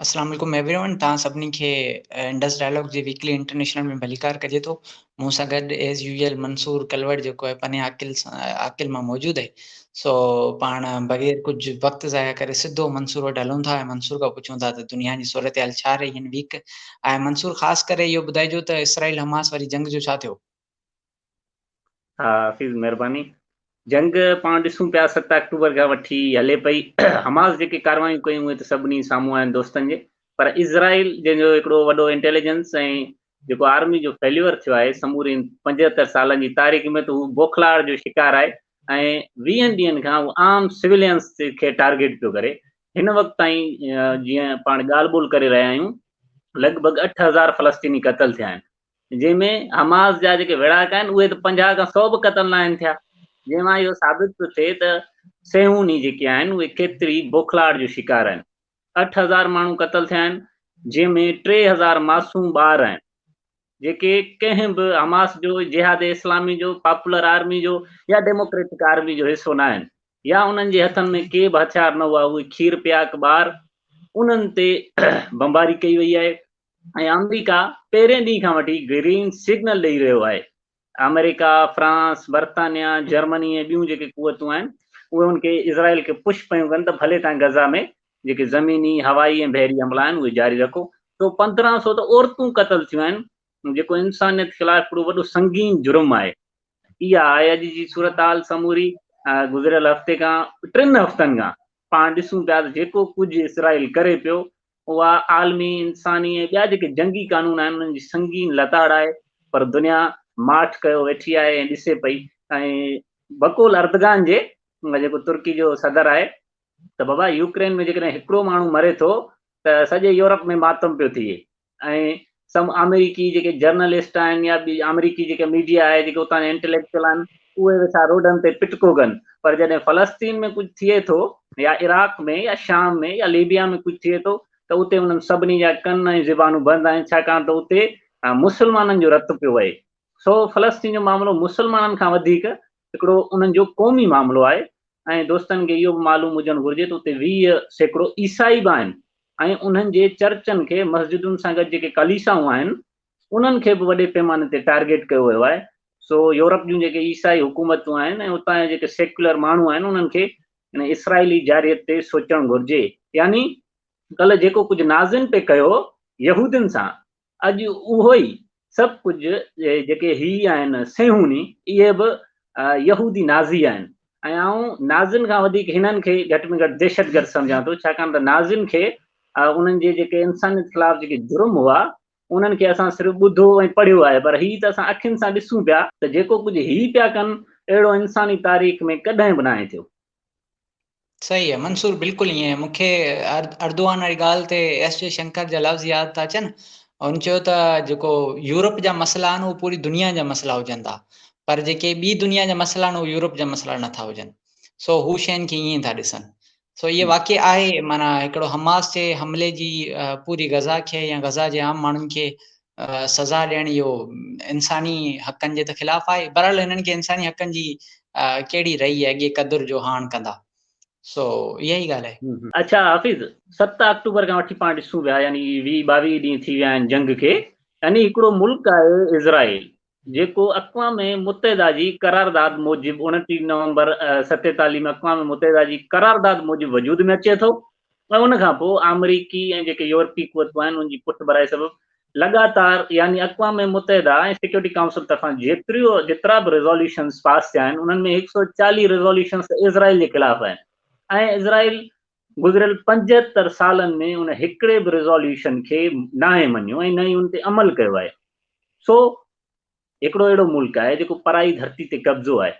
अस्सलाम वालेकुम एवरीवन तव्हां सभिनी खे इंडस डायलॉग जे वीकली इंटरनेशनल में भलीकार कजे थो। मूं सां गॾु एज़ यूजुअल मंसूर कलवट जेको आहे पंहिंजे आकिल मां मौजूदु आहे। सो पाण बग़ैर कुझु वक़्तु ज़ाया करे सिधो मंसूर वटि हलूं था ऐं मंसूर खां पुछूं था त दुनिया जी सूरत हाल छा रही हिन वीक। ऐं मंसूर ख़ासि करे इहो ॿुधाइजो त इसराइल हमास वारी जंग जो छा थियो। हा हफ़ीज़ महिरबानी। जंग पाण ॾिसूं पिया 7 अक्टूबर खां वठी हले पई। हमास जेके कारवायूं कयूं उहे त सभिनी साम्हूं आहिनि दोस्तनि जे, पर इज़राइल जंहिंजो हिकिड़ो वॾो इंटेलिजेंस ऐं जेको आर्मी जो फेल्यूअर थियो आहे समूरे 75 सालनि जी तारीख़ में, त हू बोखलाड़ जो शिकार आहे ऐं 20 ॾींहंनि खां उहो आम सिविलियंस खे टारगेट पियो करे। हिन वक़्तु ताईं जीअं पाण ॻाल्हि ॿोल करे रहिया आहियूं, लॻभॻि 8,000 फ़लस्तीनी क़तल थिया आहिनि, जंहिंमें हमास जा जेके विढ़ाक आहिनि उहे त 50 खां 100 बि क़तल न आहिनि थिया। जंहिंमां इहो साबित थो थिए त सेहूनी जेके आहिनि उहे केतिरी बोखलाड़ जो शिकार आहिनि। 8,000 माण्हू क़तल थिया आहिनि, जंहिंमें 3,000 मासूम ॿार आहिनि जेके कंहिं बि हमास जो, जिहाद इस्लामी जो, पॉपुलर आर्मी जो या डेमोक्रेटिक आर्मी जो हिसो न आहिनि, या उन्हनि जे हथनि में के बि हथियार न हुआ। उहे खीर पियाक ॿार, उन्हनि ते बमबारी कई वई आहे ऐं अमेरिका पहिरें ॾींहं खां वठी ग्रीन सिग्नल ॾेई रहियो आहे। अमेरिका, फ्रांस, बर्तानिया, जर्मनी ऐं ॿियूं जेके कुवतूं आहिनि उहे उनखे इज़राइल खे पुश पियूं कनि त भले तव्हां गज़ा में जेके ज़मीनी, हवाई ऐं बहरी हमला आहिनि उहे जारी रखो। तो 1500 त औरतूं क़तल थियूं आहिनि, जेको इंसानियत ख़िलाफ़ हिकिड़ो वॾो संगीन जुर्म आहे। इहा आहे अॼु जी सूरत हाल समूरी। गुज़िरियल हफ़्ते खां 3 हफ़्तनि खां पाण ॾिसूं पिया त जेको कुझु इसराइल करे पियो, उहा आलमी, इंसानी ऐं ॿिया जेके जंगी कानून आहिनि उन्हनि जी संगीन लताड़ आहे। पर दुनिया माठ कयो वेठी आहे ऐं ॾिसे पई। ऐं बकोल अर्दगान जे जेको तुर्की जो सदर आहे, त बाबा यूक्रेन में जेकॾहिं हिकिड़ो माण्हू मरे थो त सॼे यूरोप में मातम पियो थिए। ऐं सभु अमेरिकी जेके जर्नलिस्ट आहिनि या ॿी अमेरिकी जेके मीडिया आहे, जेके उतां जा इंटेलेक्चुअल आहिनि, उहे वेठा रोडनि ते पिटको कनि। पर जॾहिं फ़लस्तीन में कुझु थिए थो, या इराक में या शाम में या लीबिया में कुझु थिए थो, त उते उन्हनि सभिनी जा कन ऐं ज़बानूं बंदि आहिनि, छाकाणि त उते मुस्लमाननि जो रतु पियो वहे। सो फ़लस्तीन जो मामिलो मुस्लमाननि खां वधीक हिकिड़ो उन्हनि जो क़ौमी मामिलो आहे। ऐं दोस्तनि खे इहो बि मालूम हुजणु घुरिजे त उते 20% ईसाई बि आहिनि ऐं उन्हनि जे चर्चनि खे, मस्जिदुनि सां गॾु जेके कलीसाऊं आहिनि, उन्हनि खे बि वॾे पैमाने ते टारगेट कयो वियो आहे। सो यूरोप जूं जेके ईसाई हुकूमतूं आहिनि ऐं उतां जा जेके सेक्युलर माण्हू आहिनि, उन्हनि खे इन इसराइली जारियत ते सोचणु घुरिजे। यानी कल्ह जेको कुझु नाज़िन पे कयो यहूदियुनि सां, अॼु उहो ई सभु कुझु जेके ही आहिनि सेहूनी, इहे बि यहूदी नाज़ी आहिनि। ऐं आउं नाज़िन खां वधीक हिननि खे घटि में घटि दहशतगर्द सम्झां थो, छाकाणि त नाज़िन खे उन्हनि जे जेके इंसानियत ख़िलाफ़ जेके जुर्म हुआ उन्हनि खे असां सिर्फ़ु ॿुधो ऐं पढ़ियो आहे, पर हीअ त असां अखियुनि सां ॾिसूं पिया त जेको कुझु ही पिया कनि, अहिड़ो इंसानी तारीख़ में कॾहिं बि न आहे थियो। सही आहे मंसूर, बिल्कुलु ईअं मूंखे अर्दोआन वारी ॻाल्हि ते एस जयशंकर जा लफ़्ज़ यादि था अचनि। हुन चयो त जेको यूरोप जा मसइला आहिनि उहे पूरी दुनिया जा मसइला हुजनि था, पर जेके ॿी दुनिया जा मसइला आहिनि उहे यूरोप जा मसइला नथा हुजनि। सो हू शयुनि खे ईअं था ॾिसनि। सो इहे वाक़ई आहे, माना हिकिड़ो हमास जे हमले जी पूरी गज़ा खे या गज़ा जे आम माण्हुनि खे सज़ा ॾियणु इहो इंसानी हक़नि जे त ख़िलाफ़ु आहे। बहरहाल हिननि खे इंसानी हक़नि जी कहिड़ी रही आहे अॻे क़दुरु जो हाण कंदा। सो इहा ई ॻाल्हि आहे। अच्छा हफ़ीज़, 7 अक्टूबर खां वठी पाण ॾिसूं पिया, यानी 22 ॾींहं थी विया आहिनि जंग खे। यानी हिकिड़ो मुल्क आहे इज़राइल, जेको अक़वाम मुतहिदा जी करारदाद मूजिबि 29 नवंबर 47 में अक़वाम मुतहिदा जी करारदाद मूजिबि वजूद में अचे थो। ऐं उन खां पोइ अमरीकी ऐं जेके यूरोपी क़ुवतूं आहिनि उनजी पुठ भराए सबबु लगातार, यानी अक़वाम मुतहिदा ऐं सिक्योरिटी काउंसिल तरफ़ां जेतिरा बि रेज़ोल्यूशन्स पास थिया आहिनि, उन्हनि में 140 रेज़ोल्यूशन्स इज़राइल जे ख़िलाफ़ आहिनि। ऐं इज़राइल गुज़िरियल 75 सालनि में उन हिकिड़े बि रेज़ोल्यूशन खे नाहे मञियो ऐं न ई उन ते अमल कयो आहे। सो हिकिड़ो अहिड़ो मुल्क आहे जेको पराई धरती ते कब्ज़ो आहे,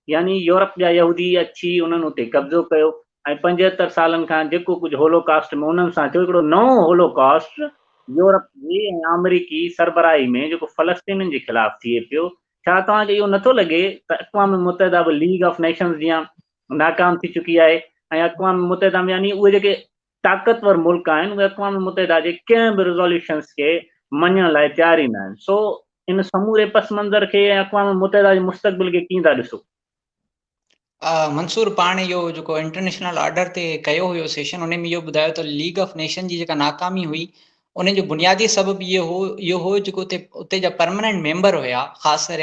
यानी यूरोप जा यहूदी अची उन्हनि उते कब्ज़ो कयो ऐं 75 सालनि खां जेको कुझु होलोकास्ट में उन्हनि सां थियो, हिकिड़ो नओं होलोकास्ट यूरोप जी ऐं अमरीकी सरबराही में जेको फ़लस्तीननि जे ख़िलाफ़ थिए पियो। छा तव्हांखे इहो नथो लॻे त अक़वाम मुतहिदा बि लीग ऑफ नेशंस जीअं नाकाम थी चुकी आहे ऐं अक़वाम मुतहिदा में, यानी उहे जेके ताक़तवर मुल्क आहिनि, उहे अक़वाम मुतहिदा जे कंहिं बि रेज़ोल्यूशन्स खे मञण लाइ तयार ई न आहिनि। सो इन समूरे पस मंज़र खे ऐं अक़वाम मुतहिदा जे मुस्तक़बिल खे कीअं था ॾिसो? मंसूर पाण इहो जेको इंटरनेशनल ऑर्डर ते कयो हुयो सेशन, उन में इहो ॿुधायो त लीग ऑफ नेशन जी जेका नाकामी हुई, उन जो बुनियादी सबबु इहो हो जेको उते जा परमानेंट मेंबर हुया, ख़ासि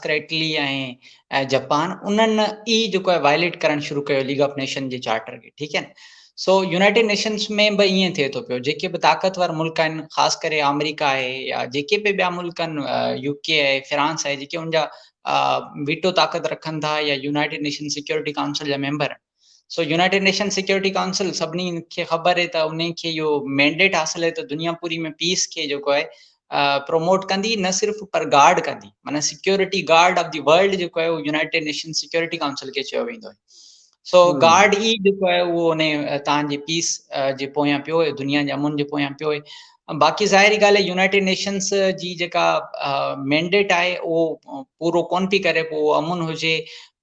करे इटली ऐं जापान, उन्हनि ई जेको आहे वायलेट करणु शुरू कयो league of nation J charter खे, ठीकु आहे न। सो यूनाइटेड नेशंस में बि ईअं थिए थो पियो, जेके बि ताक़तवर मुल्क आहिनि, ख़ासि करे अमेरिका आहे या जेके बि ॿिया मुल्क आहिनि, यूके आहे, फ्रांस आहे, जेके उनजा वीटो ताक़त रखनि था या यूनाइटेड नेशन सिक्योरिटी काउंसिल जा मेंबर आहिनि। सो यूनाइटेड नेशन सिक्योरिटी काउंसिल सभिनी खे ख़बर आहे त उन खे इहो मैंडेट हासिल आहे त दुनिया पूरी में पीस खे जेको आहे प्रोमोट कंदी, न सिर्फ़ पर गार्ड कंदी, माना security guard of the world जेको आहे उहो यूनाइटेड नेशन सिक्योरिटी काउंसिल खे चयो वेंदो आहे। सो गार्ड ई जेको आहे उहो उन तव्हांजे पीस जे पोयां पियो आहे, दुनिया जे अमुन जे पोयां पियो आहे। बाक़ी ज़ाहिरी ॻाल्हि आहे, यूनाइटेड नेशंस जी जेका मैंडेट आहे उहो पूरो कोन पई करे, पोइ उहो अमुन हुजे,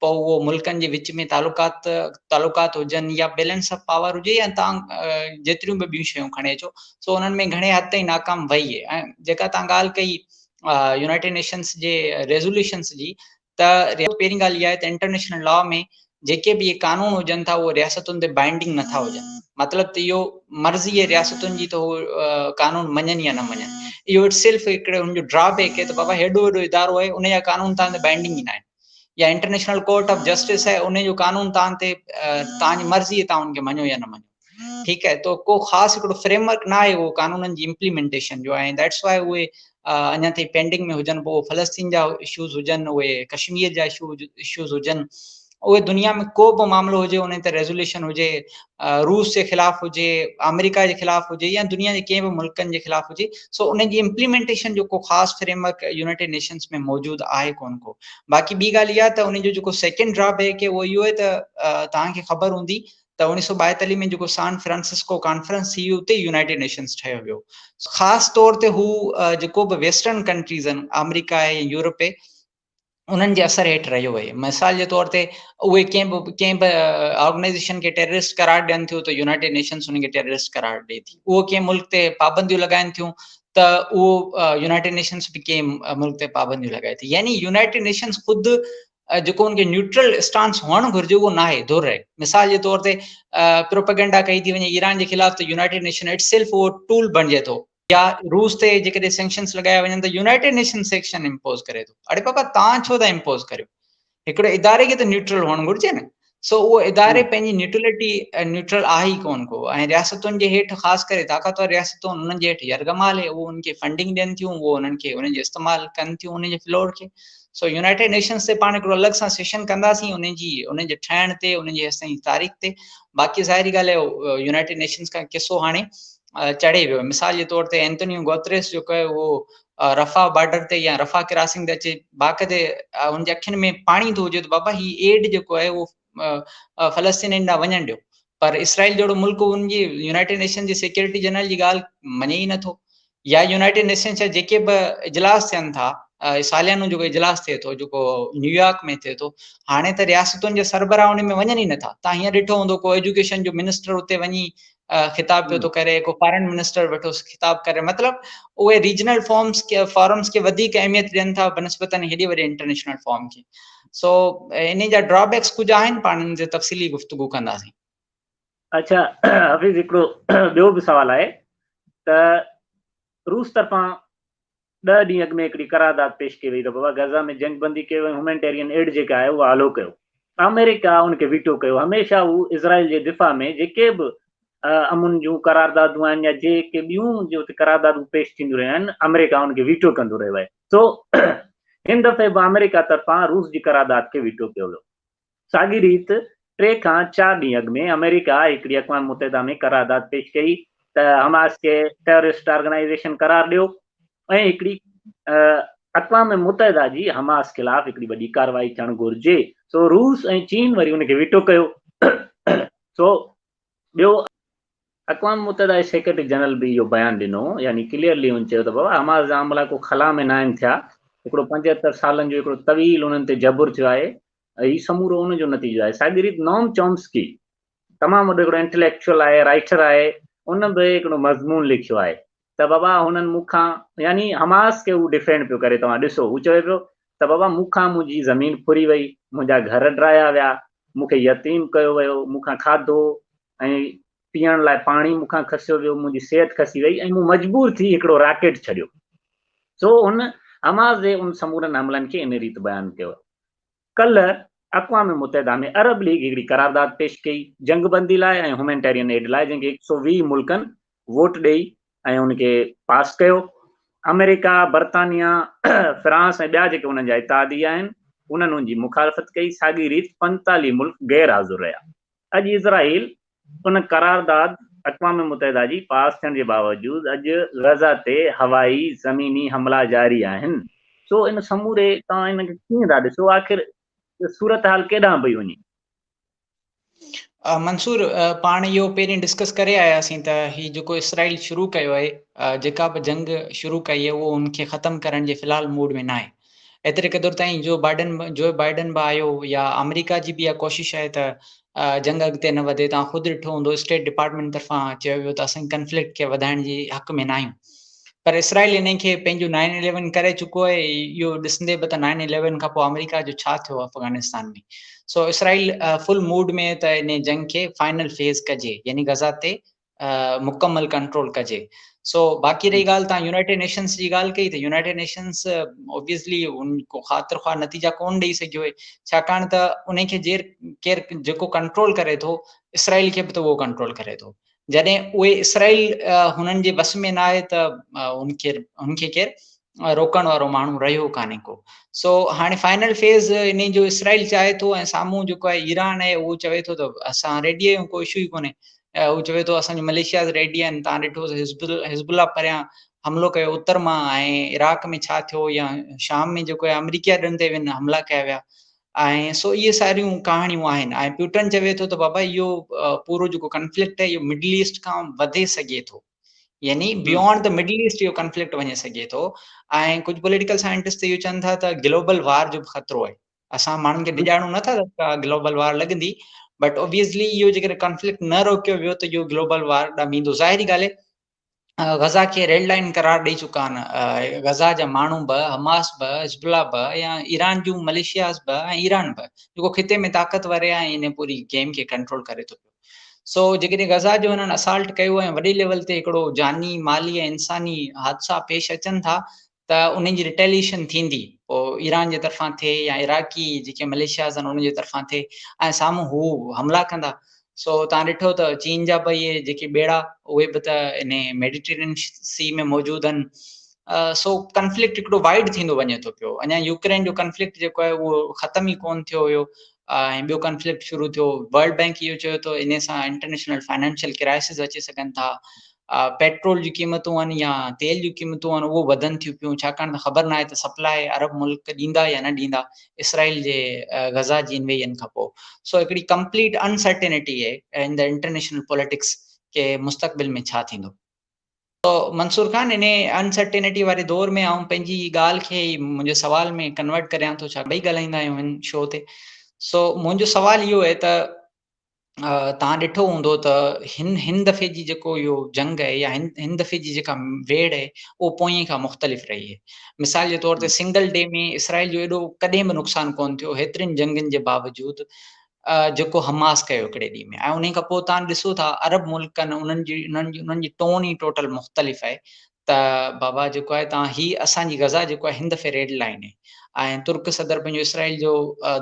पोइ उहो मुल्कनि जे विच में तालुकात हुजनि या बैलेंस ऑफ पावर हुजे, या तव्हां जेतिरियूं बि ॿियूं शयूं खणे अचो, सो उन्हनि में घणे हद ताईं नाकाम वई आहे। ऐं जेका तव्हां ॻाल्हि कई यूनाइटेड नेशंस जे रेज़ोल्यूशंस जी, त पहिरीं ॻाल्हि इहा आहे त इंटरनेशनल लॉ में जेके बि इहे कानून हुजनि था उहे रियासतुनि ते बाइंडिंग नथा हुजनि, मतिलबु त इहो मर्ज़ी आहे रियासतुनि जी त उहे कानून मञनि या न मञनि। इहो सिर्फ़ु हिकिड़े हुनजो ड्रॉबैक आहे त बाबा हेॾो वॾो इदारो आहे, उन जा कानून तव्हां ते बाइंडिंग ई न आहिनि। या इंटरनेशनल कोर्ट ऑफ जस्टिस आहे, उन जो कानून तव्हां ते तव्हांजी मर्ज़ी आहे, तव्हां उनखे मञो या न मञो, ठीकु आहे। तो को ख़ासि हिकिड़ो फ्रेमवर्क न आहे उहो कानूननि जी इम्प्लीमेंटेशन जो, ऐं दैट्स वाइ उहे अञा ताईं पेंडिंग में हुजनि। पोइ फ़लस्तीन जा इशूज़ हुजनि, उहे कश्मीर जा इशूज़ हुजनि, उहे दुनिया में को बि मामिलो हुजे, उन ते रेज़ोल्यूशन हुजे, रूस जे ख़िलाफ़ हुजे, अमेरिका जे ख़िलाफ़ हुजे, या दुनिया जे कंहिं बि मुल्कनि जे ख़िलाफ़ हुजे, सो उन जी इम्प्लीमेंटेशन जो को ख़ासि फ्रेमवर्क यूनाइटेड नेशंस में मौजूदु आहे कोन को। बाक़ी ॿी ॻाल्हि इहा त उन जो जेको सेकेंड ड्रॉबैक आहे उहो इहो आहे त तव्हांखे ख़बर हूंदी त 1942 में जेको सान फ्रांसिस्को कॉन्फ्रेंस थी, उते यूनाइटेड नेशंस ठहियो वियो। ख़ासि तौर ते हू जेको बि वेस्टर्न कंट्रीज़ आहिनि, अमेरिका आहे, यूरोप आहे, उन्हनि जे असर हेठि रहियो आहे। मिसाल जे तौर ते उहे कंहिं बि ऑर्गेनाइज़ेशन खे टेररिस्ट करार ॾियनि थियूं त यूनाइटेड नेशंस उनखे टेररिस्ट करार ॾिए थी। उहो कंहिं मुल्क ते पाबंदियूं लॻाइनि थियूं त उहो यूनाइटेड नेशंस बि कंहिं मुल्क ते पाबंदियूं लॻाए थी। यानी यूनाइटेड नेशंस ख़ुदि जेको उनखे न्यूट्रल स्टांस हुअणु घुरिजे उहो न आहे, दुर आहे। मिसाल जे तौर ते प्रोपेगेंडा कई थी वञे ईरान जे ख़िलाफ़, त यूनाइटेड नेशन इट सेल्फ उहो टूल बणिजे थो। या रूस ते जेकॾहिं सैंक्शन्स लॻाया वञनि त यूनाइटेड नेशन सैंक्शन इम्पोज़ करे थो। अड़े बाबा, तव्हां छो था इम्पोज़ करियो? हिकिड़े इदारे खे त न्यूट्रल हुअणु घुरिजे न। सो उहो इदारे पंहिंजी न्यूट्रलिटी न्यूट्रल आहे ई कोन को, ऐं रियासतुनि जे हेठि ख़ासि करे ताक़तवर रियासतूं उन्हनि जे हेठि यरगमाल आहे, उहो उनखे फंडिंग ॾियनि थियूं, उहो उन्हनि खे उन्हनि जो इस्तेमालु कनि थियूं उन जे फ्लोर खे। सो यूनाइटेड नेशंस ते पाण हिकिड़ो अलॻि सां सेशन कंदासीं उन जे ठहिण ते, उन जी असांजी तारीख़ ते। बाक़ी ज़ाहिरी ॻाल्हि आहे, यूनाइटेड नेशंस का किसो हाणे चढ़े वियो। मिसाल जे तौर ते एंटोनियो गुतरेस जेको आहे उहो रफ़ा बॉर्डर ते या रफ़ा क्रॉसिंग ते अचे, बाक़ाइदे हुनजे अखियुनि में पाणी थो हुजे त बाबा ही एड जेको आहे उहो फ़लस्तीन ॾांहुं वञणु ॾियो। पर इसराइल जहिड़ो मुल्क उनजी यूनाइटेड नेशन जी सिक्योरिटी जनरल जी ॻाल्हि मञे ई नथो। या यूनाइटेड नेशंस जा जेके बि इजलास थियनि था, सालियानो जेको इजलास थिए थो, जेको न्यूयॉर्क में थिए थो, हाणे त रियासतुनि जे सरबराह उन में वञनि ई नथा। तव्हां हीअं ॾिठो हूंदो, को एजुकेशन जो मिनिस्टर उते वञी ख़िताब पियो थो करे, को फॉरेन मिनिस्टर वेठो ख़िताब करे, मतिलबु उहे रीजनल फॉरम्स खे वधीक अहमियत ॾियनि था बनस्बतन हेॾे वॾे इंटरनेशनल फॉर्म खे। सो इन जा ड्रॉबैक्स कुझु आहिनि, पाण इन ते तफ़सीली गुफ़्तगू कंदासीं। अच्छा हफ़ीज़, हिकिड़ो ॿियो बि सुवालु आहे त रूस तरफ़ां 10 ॾींहं अॻु में हिकिड़ी करारदाद पेश कई वई त बाबा गज़ा में जंगबंदी कयो ऐं ह्यूमैनिटेरियन एड जेका आहे उहा हलो कयो। अमेरिका उनखे वीटो कयो। हमेशह हू इज़राइल जे दिफ़ा में जेके बि अमुन जूं करारदादूं आहिनि या जेके ॿियूं जो करारदादूं पेश थींदियूं रहियूं आहिनि, अमेरिका उनखे वीटो कंदो रहियो आहे। सो हिन दफ़े बि अमेरिका तरफ़ां रूस जी करारदाद खे वीटो कयो वियो। साॻी रीति 3 खां 4 ॾींहं अॻु में अमेरिका हिकिड़ी अक़वाम मुतहिदा में करारदाद पेश कई त हमास खे टेररिस्ट ऑर्गेनाइज़ेशन करार ॾियो ऐं हिकिड़ी अक़वाम मुतहिदा जी हमास ख़िलाफ़ हिकिड़ी वॾी कार्रवाई थियणु घुरिजे। सो रूस ऐं चीन वरी उनखे वीटो कयो। सो ॿियो अक़वाम मुतहिदा जे सेक्रेटरी जनरल बि इहो बयानु ॾिनो, यानी क्लियरली हुन चयो त बाबा हमास जा हमला को खला में न आहिनि थिया। हिकिड़ो 75 सालनि जो हिकिड़ो तवील उन्हनि ते जबुर थियो आहे, ही समूरो उनजो नतीजो आहे। साॻी रीति नोम चॉम्स्की तमामु वॾो हिकिड़ो इंटेलेक्चुअल आहे, राइटर आहे, उन बि हिकिड़ो मज़मून लिखियो आहे त बाबा हुननि मूंखां, यानी हमास खे हू डिफेंड पियो करे। तव्हां ॾिसो, हू चवे पियो त बाबा मूंखां मुंहिंजी ज़मीन फुरी वई, मुंहिंजा घर ड्राया विया, मूंखे यतीम कयो वियो, मूंखां खाधो ऐं पीअण लाइ पाणी मूंखां खसियो वियो, मुंहिंजी सिहत खसी वई ऐं मूं मजबूर थी हिकिड़ो रॉकेट छॾियो। सो उन हमास जे उन समूरनि हमलनि खे इन रीति बयानु कयो। कल्ह अक़वाम मुतहदा में अरब लीग हिकिड़ी करारदाद पेश कई जंगबंदी लाइ ऐं ह्यूमैनिटेरियन एड लाइ, जंहिंखे 120 मुल्कनि वोट ॾेई ऐं उनखे पास कयो। अमेरिका, बर्तानिया, फ्रांस ऐं ॿिया जेके उन्हनि जा इत्तेहादी आहिनि उन्हनि उनजी मुखालफ़त कई। साॻी रीति 45 मुल्क गैर हाज़ुर रहिया। अॼु इज़राइल उन करारदाद अक़वाम मुतहदा जी पास थियण जे बावजूद अॼु गज़ा ते हवाई ज़मीनी हमला जारी आहिनि। सो इन समूरे तव्हां इनखे कीअं था ॾिसो, आख़िर सूरत हाल केॾांहुं पई वञे? मंसूर, पाण इहो पहिरीं डिस्कस करे आयासीं त हीउ जेको इसराइल शुरू कयो आहे, जेका बि जंग शुरू कई आहे उहो उनखे ख़तमु करण जे फ़िलहाल मूड में न आहे। एतिरे क़दुरु ताईं जो बाइडन बि आयो या अमेरिका जी बि इहा कोशिशि आहे त जंग अॻिते न वधे। तव्हां ख़ुदि ॾिठो हूंदो, स्टेट डिपार्टमेंट तरफ़ां चयो वियो त असां कंफ्लिक्ट खे वधाइण जी हक़ में न आहियूं। पर इसराइल इन खे पंहिंजो 9/11 करे चुको आहे। इहो ॾिसंदे बि त 9/11 खां पोइ अमेरिका जो छा थियो अफ़गानिस्तान में। सो इसराइल फुल मूड में त इन जंग खे फाइनल फेज़ कजे, यानी गज़ा ते मुकम्मल कंट्रोल कजे। सो बाक़ी रही ॻाल्हि, तव्हां यूनाइटेड नेशंस जी ॻाल्हि कई त यूनाइटेड नेशंस ऑब्वियसली उनको ख़ातिर ख़्वाह नतीजा कोन ॾेई सघियो आहे, छाकाणि त उनखे केरु जेको कंट्रोल करे थो, इसराइल खे बि त उहो कंट्रोल करे थो। जॾहिं उहे इसराइल हुननि जे बस में न आहे त उनखे केरु रोकण वारो माण्हू रहियो कान्हे को। सो हाणे फाइनल फेज़ इन जो इसराइल चाहे थो ऐं साम्हूं जेको आहे ईरान आहे उहो चवे थो त असां रेडी आहियूं, कोई इशू ई कोन्हे। उहो चवे थो असांजो मलेशिया रेडी आहिनि। तव्हां ॾिठो हिज़बुल्ला परियां हमलो कयो उत्तर मां, ऐं इराक में छा थियो, या शाम में जेको आहे अमरीका ॾंड ते हमला कया विया। ऐं सो इहे सारियूं कहाणियूं आहिनि। ऐं प्यूटन चवे थो त बाबा इहो पूरो जेको कंफ्लिक्ट आहे इहो मिडल ईस्ट खां वधे सघे थो, यानी बियॉन्ड द मिडल ईस्ट इहो कंफ्लिक्ट वञे सघे थो। ऐं कुझु पॉलिटिकल साइंटिस्ट इहो चवनि था त ग्लोबल वार जो बि ख़तरो आहे। असां माण्हुनि खे ॾिॼाणूं नथा त ग्लोबल वार लॻंदी, बट ऑब्वियसली इहो जेकर कंफ्लिक्ट न रोकियो वियो त इहो ग्लोबल वार ॾमींदो। ज़ाहिरी ॻाल्हि आहे, गज़ा खे रेड लाइन करार ॾेई चुका आहिनि गज़ा जा माण्हू बि, हमास बि, हिज़बुल्ला बि, या ईरान जूं मलेशियास बि ऐं ईरान बि, जेको खिते में ताक़तवर आहे ऐं इन पूरी गेम खे कंट्रोल करे थो पियो। सो जेकॾहिं गज़ा जो हुननि असाल्ट कयो ऐं वॾे लेवल ते हिकिड़ो जानी, माली ऐं इंसानी हादसा पेश अचनि था त उन्हनि जी रिटेलिएशन थींदी, पोइ ईरान जे तरफ़ां थिए या इराकी जेके मलेशियाज़ आहिनि उन जे तरफ़ां थिए, ऐं साम्हूं हू हमला कंदा। सो तव्हां ॾिठो त चीन जा बि इहे जेके ॿेड़ा उहे बि त इन मेडिटेरियन सी में मौजूदु आहिनि। सो कंफ्लिक्ट हिकिड़ो वाइड थींदो वञे थो पियो। अञा यूक्रेन जो कंफ्लिक्ट जेको आहे उहो ख़तम ई कोन थियो हुयो, ऐं ॿियो कंफ्लिक्ट शुरू थियो। वर्ल्ड बैंक इहो चयो थो इन सां इंटरनेशनल फाइनेंशियल क्राइसिस अची सघनि था। पेट्रोल जी क़ीमतूं आहिनि या तेल जी क़ीमतूं आहिनि उहो वधनि थियूं पियूं, छाकाणि त ख़बर न आहे त सप्लाई अरब मुल्क ॾींदा या न ॾींदा इसराइल जे गज़ा जी इन्वेजन खां पोइ। सो हिकिड़ी कंप्लीट अनसर्टेनिटी आहे इन द इंटरनेशनल पॉलिटिक्स के मुस्तक़बिल में छा थींदो। तो मंसूर खान, इन अनसर्टेनिटी वारे दौर में आउं पंहिंजी ॻाल्हि खे मुंहिंजे सवाल में कन्वर्ट करियां थो, छा ॿई ॻाल्हाईंदा आहियूं हिन शो ते। सो मुंहिंजो सवाल इहो आहे त तव्हां ॾिठो हूंदो त हिन दफ़े जी जेको इहो जंग आहे या हिन दफ़े जी जेका वेड़ आहे उहो पोएं खां मुख़्तलिफ़ रही आहे। मिसाल जे तौर ते सिंगल डे में इसराइल जो एॾो कॾहिं बि नुक़सानु कोन थियो हेतिरनि जंगनि जे बावजूदु, जेको हमास कयो हिकिड़े ॾींहं में। ऐं उन खां पोइ तव्हां ॾिसो था अरब मुल्कनि उन्हनि जी टोन ई टोटल मुख़्तलिफ़ आहे त बाबा जेको आहे तव्हां ही असांजी गज़ा जेको आहे हिन दफ़े रेड लाइन आहे। ऐं तुर्क सदर पंहिंजो इसराइल जो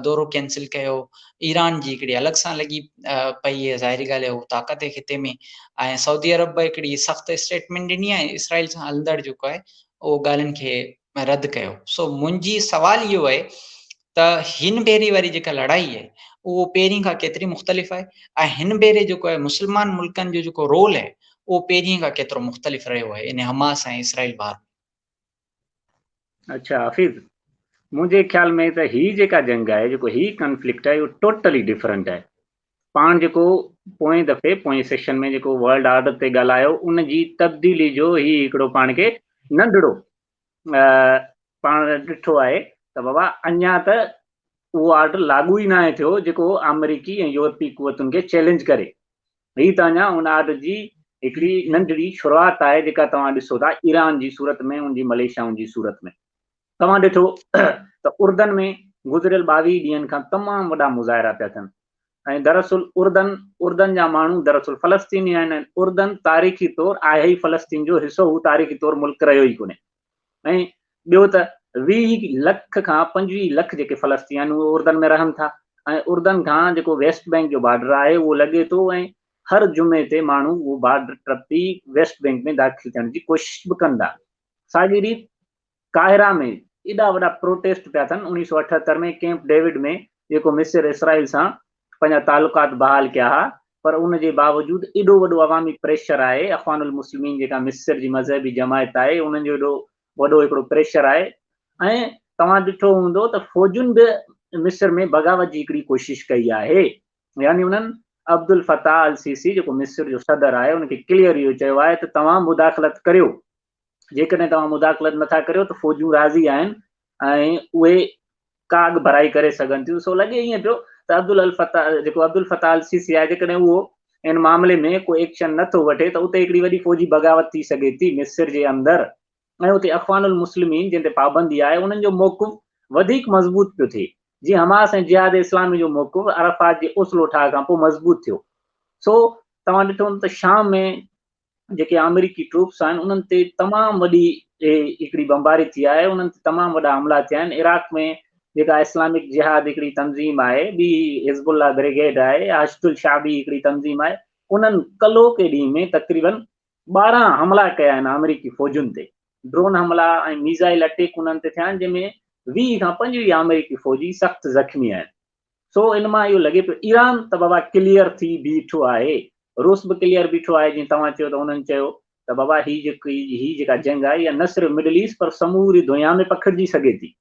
दौरो कैंसिल कयो। ईरान जी हिकिड़ी अलॻि सां लॻी पई आहे, ज़ाहिरी ॻाल्हि आहे हू ताक़त आहे खिते में। ऐं सऊदी अरब बि हिकिड़ी सख़्तु स्टेटमेंट ॾिनी आहे, इसराइल सां हलंदड़ जेको आहे उहो ॻाल्हियुनि खे रद्द कयो। सो मुंहिंजी सवाल इहो आहे त हिन भेरे वारी जेका लड़ाई आहे उहो पहिरीं खां केतिरी मुख़्तलिफ़ आहे, ऐं हिन भेरे जेको आहे मुस्लमान मुल्कनि जो जेको रोल आहे उहो पहिरीं खां केतिरो मुख़्तलिफ़ रहियो आहे इन हमास ऐं इसराइल वार। अच्छा हाफ़िज़, मुंहिंजे ख़्याल में त ही जेका जंग आहे, जेको ही कंफ्लिक्ट आहे, इहो टोटली डिफरेंट आहे। पाण जेको पोएं दफ़े पोएं सेशन में जेको वर्ल्ड ऑर्डर ते ॻाल्हायो उन जी तब्दीली जो ही हिकिड़ो पाण खे नंढिड़ो पाण ॾिठो आहे त बाबा अञा त उहो ऑर्डर लागू ई न आहे थियो जेको अमेरिकी ऐं यूरोपी कुवतुनि खे चैलेंज करे। ही त अञा उन ऑर्डर जी हिकिड़ी नंढड़ी शुरूआत आहे जेका तव्हां ॾिसो था ईरान जी सूरत में, उनजी मलेशिया जी सूरत में। तव्हां ॾिठो त उर्दन में गुज़िरियल 22 ॾींहंनि खां तमामु वॾा मुज़ाहिरा पिया थियनि। ऐं दरअसल उर्दन जा माण्हू दरअसल फ़लस्तीनी आहिनि। उर्दन तारीख़ी तौरु आहे ई फ़लस्तीन जो हिसो, हू तारीख़ी तौरु मुल्क रहियो ई कोन्हे। ऐं ॿियो त 20 लख खां 25 लख जेके फ़लस्तीनी आहिनि उहे उर्दन में रहनि था। ऐं उर्दन खां जेको वेस्ट बैंक जो बॉर्डर आहे उहो लॻे थो, ऐं हर जुमे ते माण्हू उहो बॉर्डर टपी वेस्ट बैंक में दाख़िल थियण जी कोशिश बि कंदा। साॻी रीति काहिरा में एॾा वॾा प्रोटेस्ट पिया थियनि 1978 में कैंप डेविड में, जेको मिस्र इसराइल सां पंहिंजा तालुकात बहाल कया हुआ। पर उन जे बावजूदि एॾो वॾो अवामी प्रेशर आहे, अफ़वानुल मुस्लिमीन जेका मिस्र जी मज़हबी जमायत आहे उन्हनि जो एॾो वॾो हिकिड़ो प्रेशर आहे। ऐं तव्हां ॾिठो हूंदो त फ़ौजुनि बि मिस्र में बग़ावत जी हिकिड़ी कोशिश कई आहे। यानी उन्हनि अब्दुल फ़ताह अल सीसी जेको मिस्र जो सदर आहे उनखे क्लियर इहो चयो आहे त तव्हां मुदाख़लत करियो, जेकॾहिं तव्हां मुदाख़लत नथा करियो त फ़ौजूं राज़ी आहिनि ऐं उहे का बि भराई करे सघनि थियूं। सो लॻे ईअं पियो त अब्दुल फ़ताह अल सीसी आहे, जेकॾहिं उहो इन मामले में कोई एक्शन नथो वठे त उते हिकिड़ी वॾी फ़ौजी बग़ावत थी सघे थी मिस्र जे अंदरि। ऐं उते अफ़वानुल मुस्लिमीन जिन ते पाबंदी आहे उन्हनि जो मौक़िफ़ वधीक मज़बूत पियो थिए, जीअं हमास ऐं जिहाद इस्लामी जो मौक़िफ़ अरफ़ात जे उसूल ठाह खां पोइ मज़बूत थियो। सो तव्हां ॾिठो त शाम में जेके अमेरिकी ट्रूप्स आहिनि उन्हनि ते तमामु वॾी हिकिड़ी बमबारी थी आहे, उन्हनि ते तमामु वॾा हमला थिया आहिनि। इराक में जेका इस्लामिक जिहाद हिकिड़ी तंज़ीम आहे, ॿी हिज़्बुल्लाह ब्रिगेड आहे, हश्दुल शाबी हिकिड़ी तंज़ीम आहे, उन्हनि कलो के ॾींहं में तक़रीबन 12 हमला कया आहिनि अमेरिकी फ़ौजुनि ते। ड्रोन हमला ऐं मीज़ाइल अटैक उन्हनि ते थिया आहिनि, जंहिंमें 20 खां 25 अमेरिकी फ़ौजी सख़्तु ज़ख़्मी आहिनि। सो इन मां इहो लॻे पियो ईरान त बाबा क्लियर थी बीठो आहे, रूस बि क्लियर बीठो आहे। जीअं तव्हां चयो त उन्हनि चयो त बाबा ही जेका जंग आहे इहा न सिर्फ़ु मिडल ईस्ट पर समूरी दुनिया में पखिड़िजी सघे थी।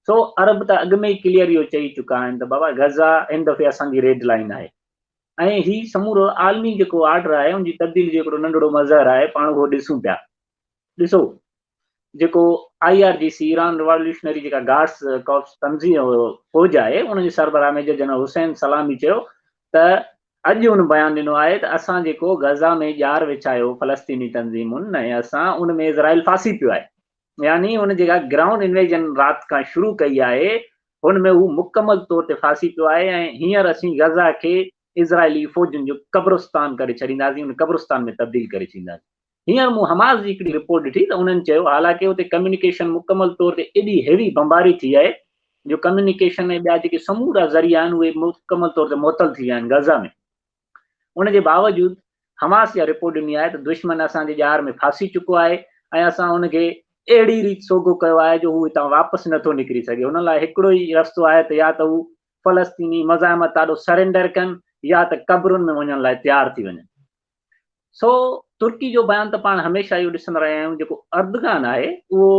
सो अरब त अॻु में ई क्लियर इहो चई चुका आहिनि त बाबा गज़ा हिन दफ़े असांजी रेड लाइन आहे। ऐं ही समूरो आलमी जेको ऑर्डर आहे उनजी तब्दीली जो हिकिड़ो नंढिड़ो मज़र आहे, पाण उहो ॾिसूं पिया। ॾिसो जेको IRGC ईरान रिवॉल्यूशनरी जेका गार्ड्स कॉर्प्स तंज़ीम फ़ौज आहे उनजे सरबराह मेजर जनरल हुसैन सलामी चयो त अॼु उन बयानु ॾिनो आहे त असां जेको गज़ा में ॼार विछायो फ़लस्तीनी तंज़ीमुनि ऐं असां उन में इज़राइल फासी पियो आहे। यानी उन जेका ग्राउंड इन्वेजन राति खां शुरू कई आहे हुन में हू मुकमल तौर ते फासी पियो आहे। ऐं हींअर असीं गज़ा खे इज़राइली फ़ौजुनि जो कब्रिस्तान करे छॾींदासीं, उन कब्रिस्तान में तब्दील करे छॾींदासीं। हींअर मूं हमास जी हिकिड़ी रिपोर्ट ॾिठी त उन्हनि चयो हालांकि उते कम्युनिकेशन मुकमल तौर ते एॾी हेवी बमबारी थी आहे जो कम्युनिकेशन ऐं ॿिया जेके समूरा ज़रिया आहिनि उहे मुकमल तौर ते मुअतल थी विया आहिनि गज़ा में। उनजे बावजूदि हमास इहा रिपोर्ट ॾिनी आहे त दुश्मन असांजे ॼार में फासी चुको आहे ऐं असां उनखे अहिड़ी रीति सोगो कयो आहे जो हू हितां वापसि नथो निकिरी सघे। हुन लाइ हिकिड़ो ई रस्तो आहे त या त हू फ़लस्तीनी मज़ाहमत ॾाढो सरेंडर कनि या त क़ब्रुनि में वञण लाइ तयारु थी वञनि। सो तुर्की जो बयानु त पाण हमेशह इहो ॾिसंदा रहिया आहियूं, जेको अर्दगान आहे उहो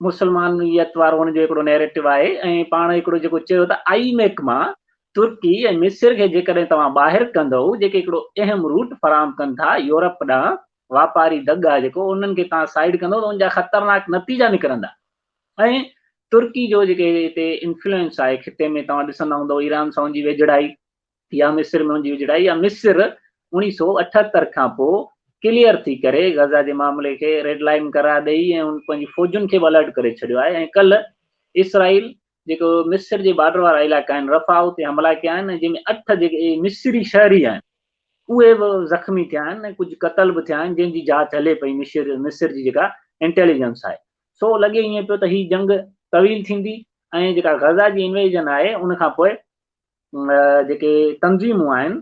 मुस्लमानियत वारो हुनजो हिकिड़ो नैरेटिव आहे। ऐं पाण हिकिड़ो जेको चयो त IMEC मां तुर्की ऐं मिस्र खे जेकॾहिं तव्हां ॿाहिरि कंदव, जेके हिकिड़ो अहम रूट फराहम कनि था यूरोप ॾांहुं वापारी दग आहे जेको, उन्हनि खे तव्हां साइड कंदव त उनजा ख़तरनाक नतीजा निकिरंदा। ऐं तुर्की जो जेके हिते इन्फ्लुएंस आहे खिते में, तव्हां ॾिसंदा हूंदव ईरान सां हुनजी वेझड़ाई या मिस्र में हुनजी वेझड़ाई, या मिस्र 1978 खां पोइ क्लियर थी करे गज़ा जे मामले खे रेड लाइन करार ॾेई ऐं उन पंहिंजी फ़ौजुनि खे बि अलर्ट करे छॾियो आहे। ऐं कल्ह इसराइल जेको मिस्र जे बॉर्डर वारा इलाइक़ा आहिनि रफ़ा उते हमला कया आहिनि, जंहिंमें 8 जेके मिस्री शहरी आहिनि उहे बि ज़ख़्मी थिया आहिनि ऐं कुझु क़तल बि थिया आहिनि, जंहिंजी जांच हले पई मिस्र जी जेका इंटेलिजेंस आहे। सो लॻे ईअं पियो त ही जंग तवील थींदी ऐं जेका गज़ा जी इन्वेजन आहे उनखां पोइ जेके तंज़ीमूं आहिनि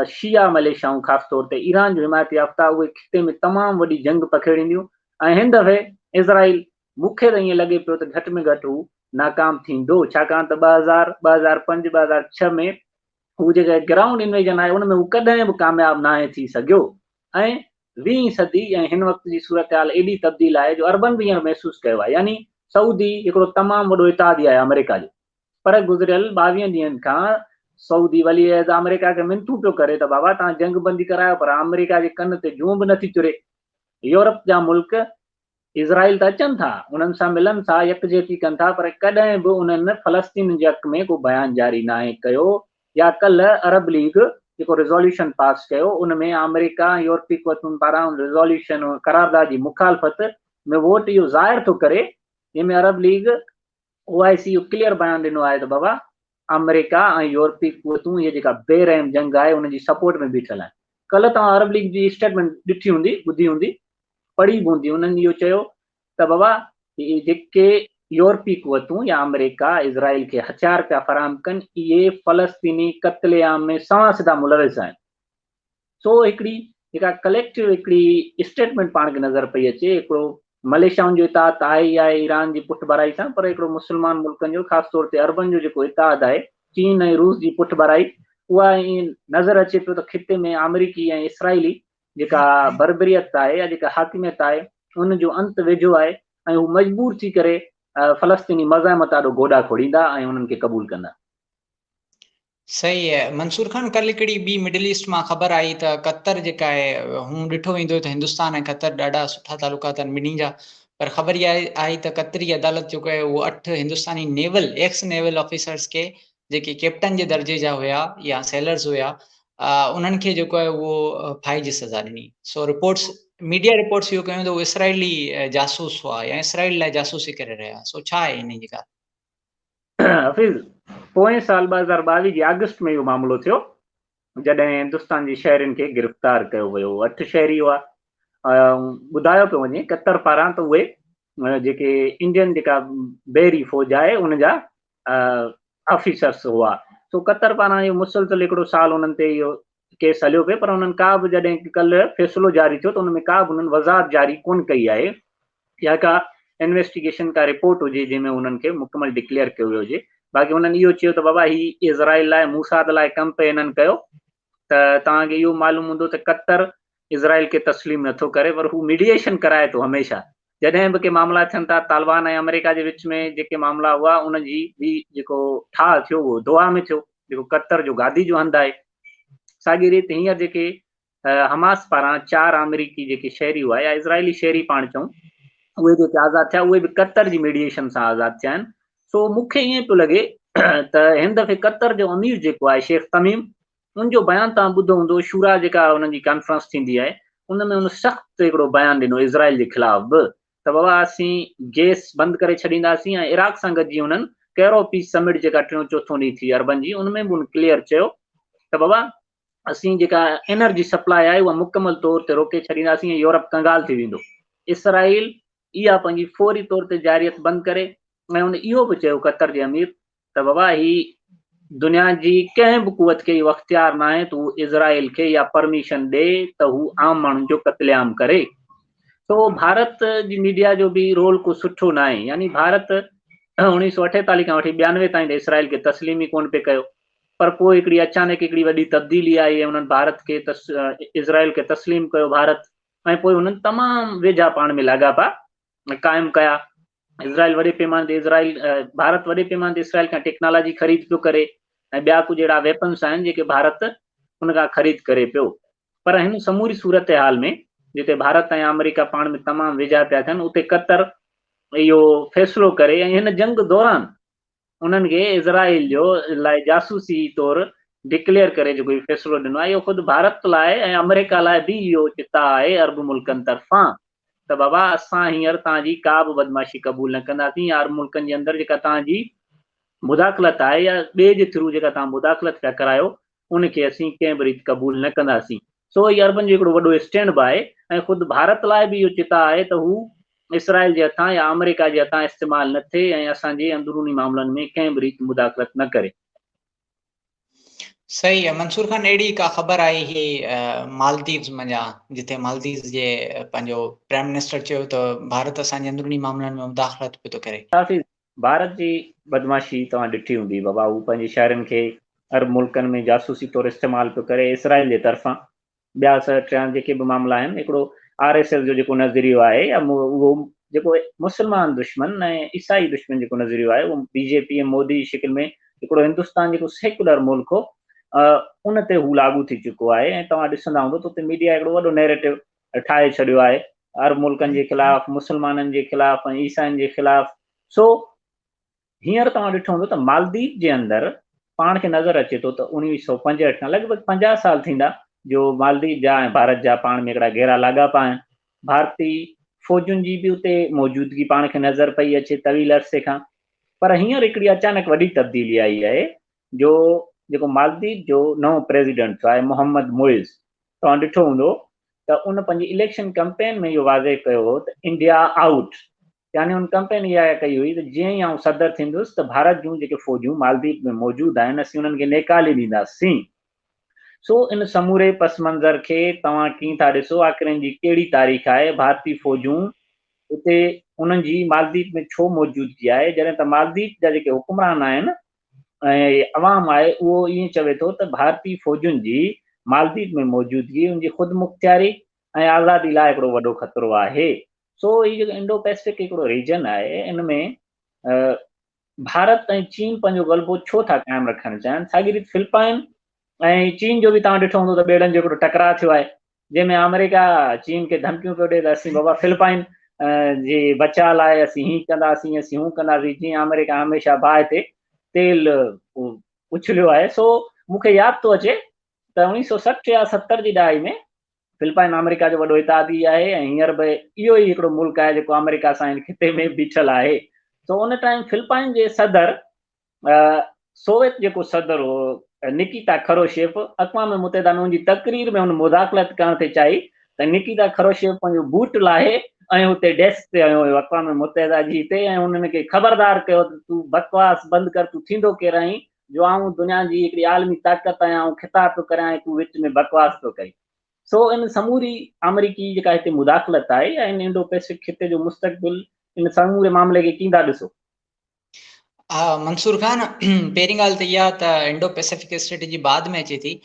शिया मलेशियाऊं ख़ासि तौर ते ईरान जो हिमायती याफ़्ता, उहे खिते में तमामु वॾी जंग पखेड़ींदियूं। ऐं हिन दफ़े इज़राइल मूंखे त ईअं लॻे पियो त घटि में घटि हू नाकाम थींदो, छाकाणि त 2005 2006 में हू जेका ग्राउंड इन्वेजन आहे उन में हू कॾहिं बि कामयाबु न आहे थी सघियो। ऐं 20वीं सदी ऐं हिन वक़्त जी सूरत हाल एॾी तब्दील आहे जो अरबनि बि हींअर महसूसु कयो आहे। यानी सऊदी हिकिड़ो तमामु वॾो इतादी आहे अमेरिका जो, पर गुज़िरियल 22 ॾींहंनि खां सऊदी वली अहद अमेरिका खे मिनतूं पियो करे त बाबा तव्हां जंग बंदी करायो, पर अमेरिका जे कन ते जूं बि नथी तुरे। यूरोप जा मुल्क इज़राइल त अचनि था, उन्हनि सां मिलनि था, यकजहती कनि था, पर कॾहिं बि उन्हनि फ़लस्तीन जे हक़ में को बयानु जारी न आहे कयो। या कल्ह अरब लीग जेको रिज़ोल्यूशन पास कयो उन में अमेरिका यूरोपी क़ुवतुनि पारां रिज़ोल्यूशन करारदाद जी मुखालफ़त में वोट इहो ज़ाहिर थो करे, जंहिंमें अरब लीग OIC क्लियर बयानु ॾिनो आहे त बाबा अमेरिका ऐं यूरोपी क़ुवतूं इहे जेका बेरहम जंग आहे उनजी सपोर्ट में बीठल आहिनि। कल्ह तव्हां अरब लीग जी स्टेटमेंट ॾिठी हूंदी, ॿुधी हूंदी, पढ़ी बि हूंदी। उन्हनि इहो चयो त बाबा इहे जेके यूरोपी क़ुवतूं या अमेरिका इज़राइल खे हथियार पिया फराहम कनि, इहे फ़लस्तीनी क़त्लेआम में सवा सिधा मुलविस आहिनि। सो हिकिड़ी जेका कलेक्टिव हिकिड़ी स्टेटमेंट पाण खे नज़र पई अचे, हिकिड़ो मलेशियाउनि जो इताद आहे ई आहे ईरान जी पुठिभराई सां, पर हिकिड़ो मुस्लमान मुल्कनि जो ख़ासि तौर ते अरबनि जो जेको इताद आहे चीन ऐं रूस जी पुठिभराई, उहा ईअं नज़र अचे पियो त खिते में अमरीकी ऐं इसराइली जेका बर्बरियत आहे या जेका हाकिमियत आहे उनजो अंत वेझो आहे ऐं हू मजबूर थी करे फ़लस्तीनी मज़ाहमत ॾाढो गोॾा खोड़ींदा ऐं उन्हनि खे क़बूल कंदा। सही है मंसूर खान। कल हिकिड़ी ॿी मिडल ईस्ट मां ख़बर आई त कतर जेका आहे हूं ॾिठो वेंदो त हिंदुस्तान ऐं कतर ॾाढा सुठा तालुकात आहिनि ॿिन्ही जा, पर ख़बर इहा आई त कतरी अदालत जेको आहे उहो 8 हिंदुस्तानी नेवल एक्स नेवल ऑफिसर्स खे जेके कैप्टन जे दर्जे जा हुया या सेलर्स हुया उन्हनि खे जेको आहे उहो फाई जी सज़ा ॾिनी। सो रिपोर्ट्स मीडिया रिपोर्ट्स इहो कयूं त उहे इसराइली जासूस हुआ या इसराइल लाइ जासूसी करे रहिया। सो छा आहे इन जी ॻाल्हि? हफ़ीज़, पोएं साल 2022 जे अगस्त में इहो मामिलो थियो जॾहिं हिंदुस्तान जे शहरियुनि खे गिरफ़्तार कयो वियो। 8 शहरी हुआ। ॿुधायो पियो वञे कतर पारां त उहे जेके इंडियन जेका बहरी फ़ौज आहे उन जा ऑफिसर्स हुआ। सो कतर पारां इहो मुसलसिल हिकिड़ो साल उन्हनि ते इहो केस हलियो पियो, पर उन्हनि का बि जॾहिं कल्ह फ़ैसिलो जारी थियो त उन में का बि उन्हनि वज़ाहत जारी कोन कई आहे या का इन्वेस्टिगेशन का रिपोर्ट हुजे जंहिंमें उन्हनि खे मुकमल डिक्लेयर कयो वियो हुजे। बाक़ी उन्हनि इहो चयो त बाबा ही इज़राइल लाइ मूसाद लाइ कमु पे इन्हनि कयो, त तव्हांखे इहो मालूम हूंदो त कतर इज़राइल खे तस्लीम नथो करे, पर हू मीडिएशन कराए थो हमेशह। जॾहिं बि के मामला थियनि था तालिबान ऐं अमेरिका जे विच में जेके मामला हुआ उनजी बि जेको ठाह थियो उहो दोहा में थियो, जेको कतर जो गादी जो हंधु आहे। साॻी रीति हींअर जेके हमास पारां 4 अमेरिकी जेके शहरी हुआ या इज़राइली शहरी पाण चऊं उहे जेके आज़ादु थिया उहे बि कतर जी मीडिएशन सां आज़ादु थिया आहिनि। सो मूंखे ईअं पियो लॻे त हिन दफ़े कतर जो अमीर जेको आहे शेख तमीम, उनजो बयानु तव्हां ॿुधो हूंदो, शूरा जेका हुननि जी कॉन्फ्रेंस थींदी आहे उन में उन सख़्तु हिकिड़ो बयानु ॾिनो इज़राइल जे ख़िलाफ़ बि त बाबा असीं गैस बंदि करे छॾींदासीं ऐं इराक सां गॾिजी हुननि कहिड़ो पीस समिट जेका 3 चौथों ॾींहुं थी अरबनि जी, उन में बि उन क्लियर चयो त बाबा असीं जेका एनर्जी सप्लाई आहे उहा मुकमल तौर ते रोके छॾींदासीं ऐं यूरोप कंगाल थी वेंदो। इसराइल इहा पंहिंजी फौरी तौर ते जारियत बंदि करे ऐं उन इहो बि चयो कतर जे अमीर त बाबा ही दुनिया जी कंहिं बि क़ुवत खे इहो अख़्तियार न आहे त हू इज़राइल खे या परमिशन ॾे त हू आम माण्हुनि जो क़त्लेआम करे। तो भारत जी मीडिया जो बि रोल को सुठो न आहे। यानी भारत 1948 खां वठी 92 ताईं त इसराइल खे तस्लीम ई कोन पे कयो, पर पोइ हिकिड़ी अचानक हिकिड़ी वॾी तब्दीली आई ऐं उन्हनि भारत खे इज़राइल खे तस्लीम कयो भारत, ऐं पोइ हुननि तमामु वेझा पाण में लाॻापा क़ाइमु कया। इज़राइल वॾे पैमाने ते भारत वॾे पैमाने ते इसराइल खां टेक्नोलॉजी ख़रीद पियो करे ऐं ॿिया कुझु अहिड़ा वेपन्स आहिनि जेके भारत उन खां ख़रीद करे पियो। पर हिन समूरी सूरत हाल में जिते भारत ऐं अमेरिका पाण में तमामु वेझा पिया थियनि, उते कतर इहो फ़ैसिलो करे ऐं हिन जंग दौरान उन्हनि खे इज़राइल जो लाइ जासूसी तौरु डिक्लेयर करे जेको इहो फ़ैसिलो ॾिनो आहे, इहो ख़ुदि भारत लाइ ऐं अमेरिका लाइ बि इहो चिता आहे अरब मुल्कनि तरफ़ां त बाबा असां हींअर तव्हांजी का बि बदमाशी क़बूल न कंदासीं। या अरब मुल्कनि जे अंदरि जेका तव्हांजी मुदाख़लत आहे या ॿिए जे थ्रू जेका तव्हां मुदाख़लत पिया करायो उनखे असीं कंहिं बि रीति क़बूल न कंदासीं। सो इहो अरबनि जो हिकिड़ो वॾो स्टैंड बि आहे ऐं ख़ुदि भारत लाइ बि इहो चिता आहे त हू इसराइल जे हथां या अमेरिका जे हथां इस्तेमालु न थिए ऐं असांजे अंदरूनी मामलनि में कंहिं बि रीति मुदाख़लत न करे। सही है मंसूर खान। अहिड़ी का ख़बर आई ही मालदीव्स मञा जिथे मालदीव्स जे पंहिंजो प्राइम मिनिस्टर चयो त भारत असांजे अंदरूनी मामलनि में मुदाख़लत पियो थो करे। काफ़ी भारत जी बदमाशी तव्हां ॾिठी हूंदी बाबा, हू पंहिंजे शहरनि खे अरब मुल्कनि में जासूसी तौरु इस्तेमालु पियो करे इसराइल जे तरफ़ां। ॿिया टिया जेके बि मामला आहिनि, हिकिड़ो RSS जो जेको नज़रियो आहे या उहो जेको मुस्लमान दुश्मन ऐं ईसाई दुश्मन जेको नज़रियो आहे उहो BJP ऐं मोदी जी शिकिल में हिकिड़ो हिंदुस्तान जेको सेकुलर मुल्क हो उन ते हू लागू थी चुको आहे। ऐं तव्हां ॾिसंदा हूंदो त उते मीडिया हिकिड़ो वॾो नैरेटिव ठाहे छॾियो आहे अरब मुल्कनि जे ख़िलाफ़, मुस्लमाननि जे ख़िलाफ़ ऐं ईसाइनि जे ख़िलाफ़। सो हींअर तव्हां ॾिठो हूंदो त मालदीव जे अंदरि पाण खे नज़र अचे थो त 1965 खां लॻभॻि 50 साल थींदा जो मालदीव जा ऐं भारत जा पाण में हिकिड़ा गहरा लाॻापा आहिनि। भारतीय फ़ौजुनि जी बि उते मौजूदगी पाण खे नज़र पई अचे तवील अरसे खां। पर हींअर हिकिड़ी अचानक वॾी तब्दीली आई आहे जो जेको मालदीव जो नओं प्रेसिडेंट थियो आहे मोहम्मद मुइज़, तव्हां ॾिठो हूंदो त उन पंहिंजी इलेक्शन कैंपेन में इहो वाज़े कयो हो त इंडिया आउट, यानी उन कैंपेन इहा कई हुई त जीअं ई आउं सदर थींदुसि त भारत जूं जेके फ़ौजियूं मालदीव में मौजूदु आहिनि असीं उन्हनि खे नेकाले ॾींदासीं। सो इन समूरे पस मंज़र खे तव्हां कीअं था ॾिसो, आख़िर जी कहिड़ी तारीख़ आहे, भारतीय फ़ौजूं उते उन्हनि जी मालदीव में छो मौजूदगी आहे, जॾहिं त मालदीव जा जेके हुकुमरान आहिनि ऐं अवाम आहे उहो ईअं चवे थो त भारतीय फ़ौजुनि जी मालदीव में मौजूदगी उनजी ख़ुदि मुख़्तियारी ऐं आज़ादी लाइ हिकिड़ो वॾो ख़तरो आहे। सो हीउ जेको इंडो पैसिफिक हिकिड़ो रीजन आहे, इन में भारत ऐं चीन पंहिंजो गलबो छो था क़ाइमु रखणु चाहिनि। साॻी रीति फिलिपाइन ऐं चीन जो बि तव्हां ॾिठो हूंदो त ॿेड़नि जो हिकिड़ो टकराउ थियो आहे, जंहिंमें अमेरिका चीन खे धमकियूं पियो ॾिए त असीं बाबा फिलिपाइन जे बचाव लाइ असीं हीअं कंदासीं, असीं हूअं कंदासीं, जीअं अमेरिका हमेशह बाहि ते तेल उछलियो आहे। सो मूंखे यादि थो अचे त 1960 या 70 जी ॾहाई में फिलिपाइन अमेरिका जो वॾो इतादी आहे ऐं हींअर बि इहो ई हिकिड़ो मुल्क आहे जेको अमेरिका सां हिन खिते में बीठल आहे। सो उन टाइम फिलिपाइन जे सदर सोवियत जेको सदर हो निकिता खरोशेव अक़वाम मुतहिदा में उनजी तक़रीर में हुन मुदाख़लत करण ते चाही त निकिता खरोशेव पंहिंजो बूट लाहे ऐं हुते डेस्क ते आयो हुयो अक़वाम मुतहिदा जी हिते, ऐं उन्हनि खे ख़बरदार कयो त तूं बकवास बंदि कर, तूं थींदो केरु आहीं जो आऊं दुनिया जी हिकिड़ी आलमी ताक़त आहियां, आऊं ख़िताब थो करां, तूं विच में बकवास थो करीं। सो इन समूरी अमरीकी जेका हिते मुदाख़लत आहे या इन इंडो पैसिफिक खिते जो मुस्तक़बिल इन समूरे मामले खे कीअं था ॾिसो? हा मंसूर खान, पहिरीं ॻाल्हि त इहा त इंडो पैसिफिक स्ट्रेटेजी बाद में अचे थी।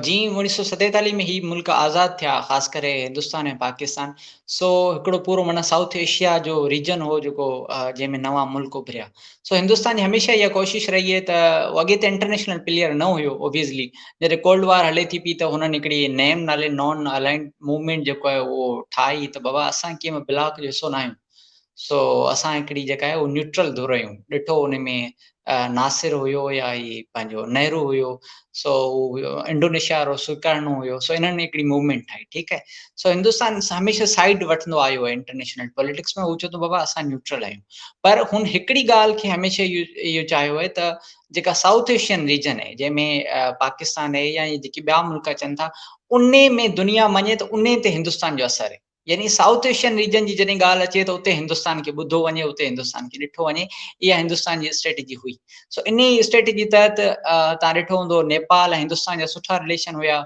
जीअं 1947 में ही मुल्क आज़ाद थिया, ख़ासि करे हिंदुस्तान ऐं पाकिस्तान, सो हिकिड़ो पूरो माना साउथ एशिया जो रीजन हो जेको जंहिंमें नवां मुल्क उभरिया। सो हिंदुस्तान जी हमेशह इहा कोशिश रही आहे त अॻे त इंटरनेशनल प्लेयर न हुयो ओबियसली, जॾहिं कोल्ड वार हले थी पई त हुननि हिकिड़ी नेम नाले नॉन अलाइंड मूवमेंट जेको आहे उहो ठाही त बाबा असां कीअं ब्लॉक जो हिसो न आहियूं। सो असां हिकिड़ी जेका आहे उहो न्यूट्रल धुर आहियूं। ॾिठो उन में नासिर हुयो या ही पंहिंजो नेहरू हुयो, सो इंडोनेशिया वारो सुकर्णो हुयो, सो इन्हनि हिकिड़ी मूवमेंट ठाही, ठीकु आहे। सो हिंदुस्तान हमेशह साइड वठंदो आयो आहे इंटरनेशनल पॉलिटिक्स में, हू चवंदो बाबा असां न्यूट्रल आहियूं। पर हुन हिकिड़ी ॻाल्हि खे हमेशह इहो चाहियो आहे त जेका साउथ एशियन रीजन आहे जंहिंमें पाकिस्तान आहे या जेके ॿिया मुल्क अचनि था, उन में दुनिया मञे त उन ते हिंदुस्तान जो असर आहे। यानी साउथ एशियन रीजन जी जॾहिं ॻाल्हि अचे त उते हिंदुस्तान खे ॿुधो वञे, उते हिंदुस्तान खे ॾिठो वञे, इहा हिंदुस्तान जी स्ट्रेटेजी हुई। सो इन स्ट्रेटेजी तहत तव्हां ॾिठो हूंदो नेपाल ऐं हिंदुस्तान जा सुठा रिलेशन हुया,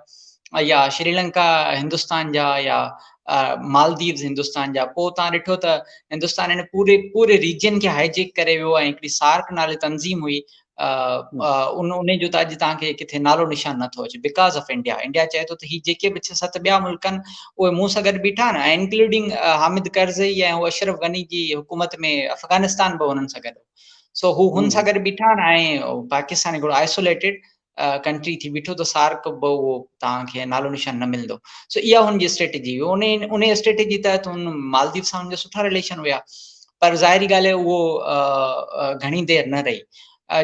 या श्रीलंका हिंदुस्तान जा, या मालदीव्स हिंदुस्तान जा। पोइ तव्हां ॾिठो त हिंदुस्तान हिन पूरे रीजन खे हाईजेक करे वियो ऐं हिकिड़ी सार्क नाले तंज़ीम हुई, उन जो त अॼु तव्हांखे किथे नालो निशान नथो अचे बिकॉज़ ऑफ इंडिया। इंडिया चए थो त ही जेके बि 6-7 ॿिया मुल्क आहिनि उहे मूं सां गॾु बीठा आहिनि, इंक्लूडिंग हामिद करज़ई ऐं अशरफ गनी जी हुकूमत में अफ़गानिस्तान बि हुननि सां गॾु। सो हू हुन सां गॾु बीठा आहिनि ऐं पाकिस्तान हिकिड़ो आइसोलेटेड कंट्री थी बीठो, त सार्क बि उहो तव्हांखे नालो निशान न मिलंदो। सो इहा हुनजी स्ट्रेटेजी हुई। उन स्ट्रेटेजी तहत हुन मालदीव सां हुनजा सुठा रिलेशन हुया, पर ज़ाहिरी ॻाल्हि आहे उहो घणी देरि न रही।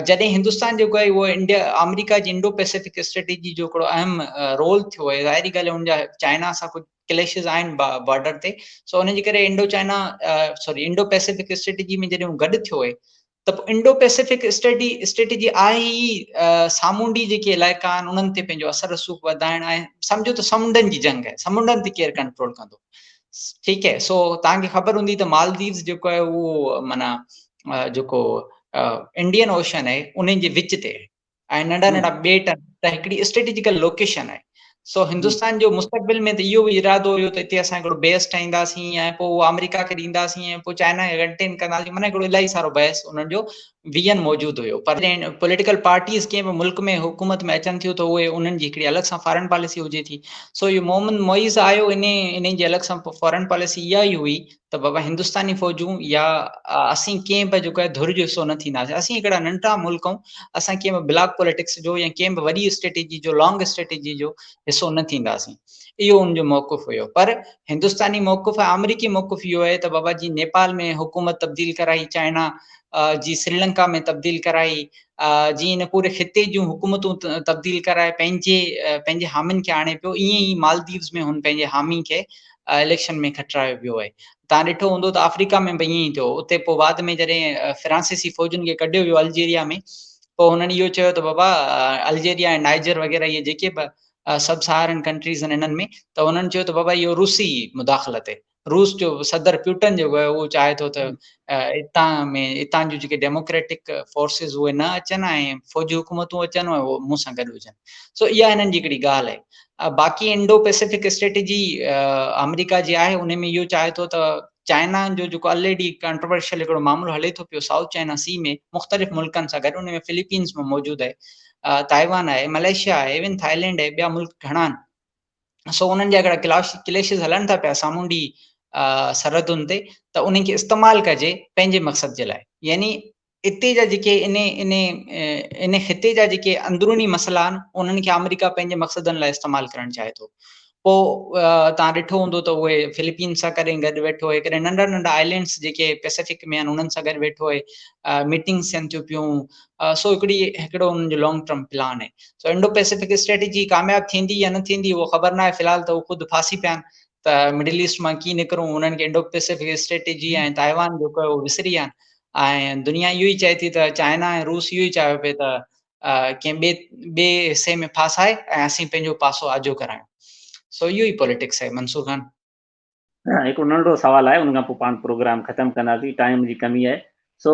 जॾहिं हिंदुस्तान जेको आहे उहो इंडिया अमेरिका जी इंडो पैसिफिक स्ट्रेटेजी जो हिकिड़ो अहम रोल थियो आहे, ज़ाहिरी ॻाल्हि आहे हुनजा चाइना सां कुझु क्लेशिस आहिनि बॉर्डर ते। सो उनजे करे इंडो पैसिफिक स्ट्रेटेजी में जॾहिं गॾु थियो आहे त इंडो पैसिफिक स्ट्रेटेजी आहे ई सामूंडी जेके इलाइक़ा आहिनि उन्हनि ते पंहिंजो असर रसूख वधाइण आहे। सम्झो त समुंडनि जी जंग आहे, समुंडनि ते केरु कंट्रोल कंदो, ठीकु आहे। सो तव्हांखे ख़बर हूंदी त मालदीव्स जेको आहे उहो माना जेको इंडियन ओशन आहे उन जे विच ते ऐं नंढा नंढा ॿेट त हिकिड़ी स्ट्रेटेजिकल लोकेशन आहे। सो हिंदुस्तान जो मुस्तक़बिल में त इहो बि इरादो हुयो त हिते असां हिकिड़ो बेस ठाहींदासीं ऐं पोइ उहो अमेरिका खे ॾींदासीं ऐं पोइ चाइना खे कंटेन कंदासीं, माना हिकिड़ो इलाही सारो बहस उन्हनि जो वियन मौजूदु हुयो। पर पॉलिटिकल पार्टीज़ कंहिं बि मुल्क में हुकूमत में अचनि थियूं त उहे उन्हनि जी हिकिड़ी अलॻि सां फॉरेन पॉलिसी हुजे थी। सो इहो मोहम्मद मुइज़ आयो, इन जी अलॻि सां फॉरेन पॉलिसी इहा ई हुई त बाबा हिंदुस्तानी फ़ौजूं या असीं कंहिं बि जेको आहे धुर जो हिसो न थींदासीं, असीं हिकिड़ा नंढा मुल्क आहियूं, असां कंहिं बि ब्लॉक पॉलिटिक्स जो या कंहिं बि वॾी स्ट्रेटेजी जो लॉन्ग स्ट्रेटेजी जो हिसो न थींदासीं। इहो हुनजो मौक़िफ़ हुयो। पर हिंदुस्तानी मौक़िफ़ ऐं अमरीकी मौक़िफ़ इहो आहे त बाबा जी नेपाल में हुकूमत तब्दील कराई, चाइना जी श्रीलंका में तब्दील कराई, जीअं इन पूरे खिते जूं हुकूमतूं तब्दील कराए पंहिंजे हामियुनि खे आणे पियो, ईअं ई मालदीव्स में हुन पंहिंजे हामी खे इलेक्शन में खटारायो वियो आहे। तव्हां ॾिठो हूंदो त अफ्रीका में बि ईअं ई थियो। उते पोइ बाद में जॾहिं फ्रांसीसी फ़ौजुनि खे कढियो वियो अल्जीरिया में, पोइ हुननि इहो चयो त बाबा अल्जेरिया ऐं नाइजर वग़ैरह इहे जेके बि सब सहारन कंट्रीज़ आहिनि इन्हनि में, त हुननि चयो त बाबा इहो रूसी मुदाख़लत आहे। रूस जो सदर प्यूटन जेको आहे उहो चाहे थो त हितां जूं जेके डेमोक्रेटिक फोर्सिस उहे न अचनि ऐं फ़ौजी हुकूमतूं अचनि ऐं उहो मूं सां गॾु हुजनि। सो इहा हिननि जी हिकिड़ी ॻाल्हि आहे। बाक़ी इंडो पैसिफिक स्ट्रेटेजी अमेरिका जी आहे, उन में इहो चाहे थो त चाइना जो जेको ऑलरेडी कंट्रोवर्शियल हिकिड़ो मामलो हले थो पियो साउथ चाइना सी में मुख़्तलिफ़ मुल्कनि सां गॾु, उन में फिलीपींस में मौजूदु आहे, ताइवान आहे, मलेशिया आहे, इवन थाईलैंड आहे, ॿिया मुल्क घणा आहिनि। सो उन्हनि जा हिकिड़ा क्लेशिस हलनि था पिया सामूंडी सरहदुनि ते, त उन्हनि खे इस्तेमालु कजे पंहिंजे मक़सद जे लाइ। यानी हिते जा जेके इन ख़िते जा जेके अंदरूनी मसइला आहिनि उन्हनि खे अमेरिका पंहिंजे मक़सदनि लाइ इस्तेमालु करणु चाहे थो। पोइ तव्हां ॾिठो हूंदो त उहे फिलीपींस सां करे गॾु वेठो हुए, हिकिड़े नंढा नंढा आइलैंड्स जेके पैसिफिक में आहिनि उन्हनि सां गॾु वेठो हुए, मीटिंग्स थियनि थियूं पियूं। सो हिकिड़ो उन्हनि जो लॉन्ग टर्म प्लान आहे। सो इंडो पैसिफिक स्ट्रेटेजी कामयाबु थींदी या न थींदी उहो ख़बर न आहे, फ़िलहाल त उहो ख़ुदि फासी पिया आहिनि त मिडिल ईस्ट मां कीअं निकिरूं, उन्हनि खे इंडो पैसिफिक स्ट्रेटेजी ऐं ताइवान जेको आहे उहो विसरी विया आहिनि। ऐं दुनिया इहो ई चए थी त चाइना ऐं रूस इहो ई चाहियो पिए त कंहिं ॿिए हिसे में फासाए ऐं असीं पंहिंजो पासो आजो करायूं। सो इहो ई पॉलिटिक्स आहे मंसूर खान। हिकिड़ो नंढो सवाल आहे, उन खां पोइ पाण प्रोग्राम ख़तमु कंदासीं, टाइम जी कमी आहे। सो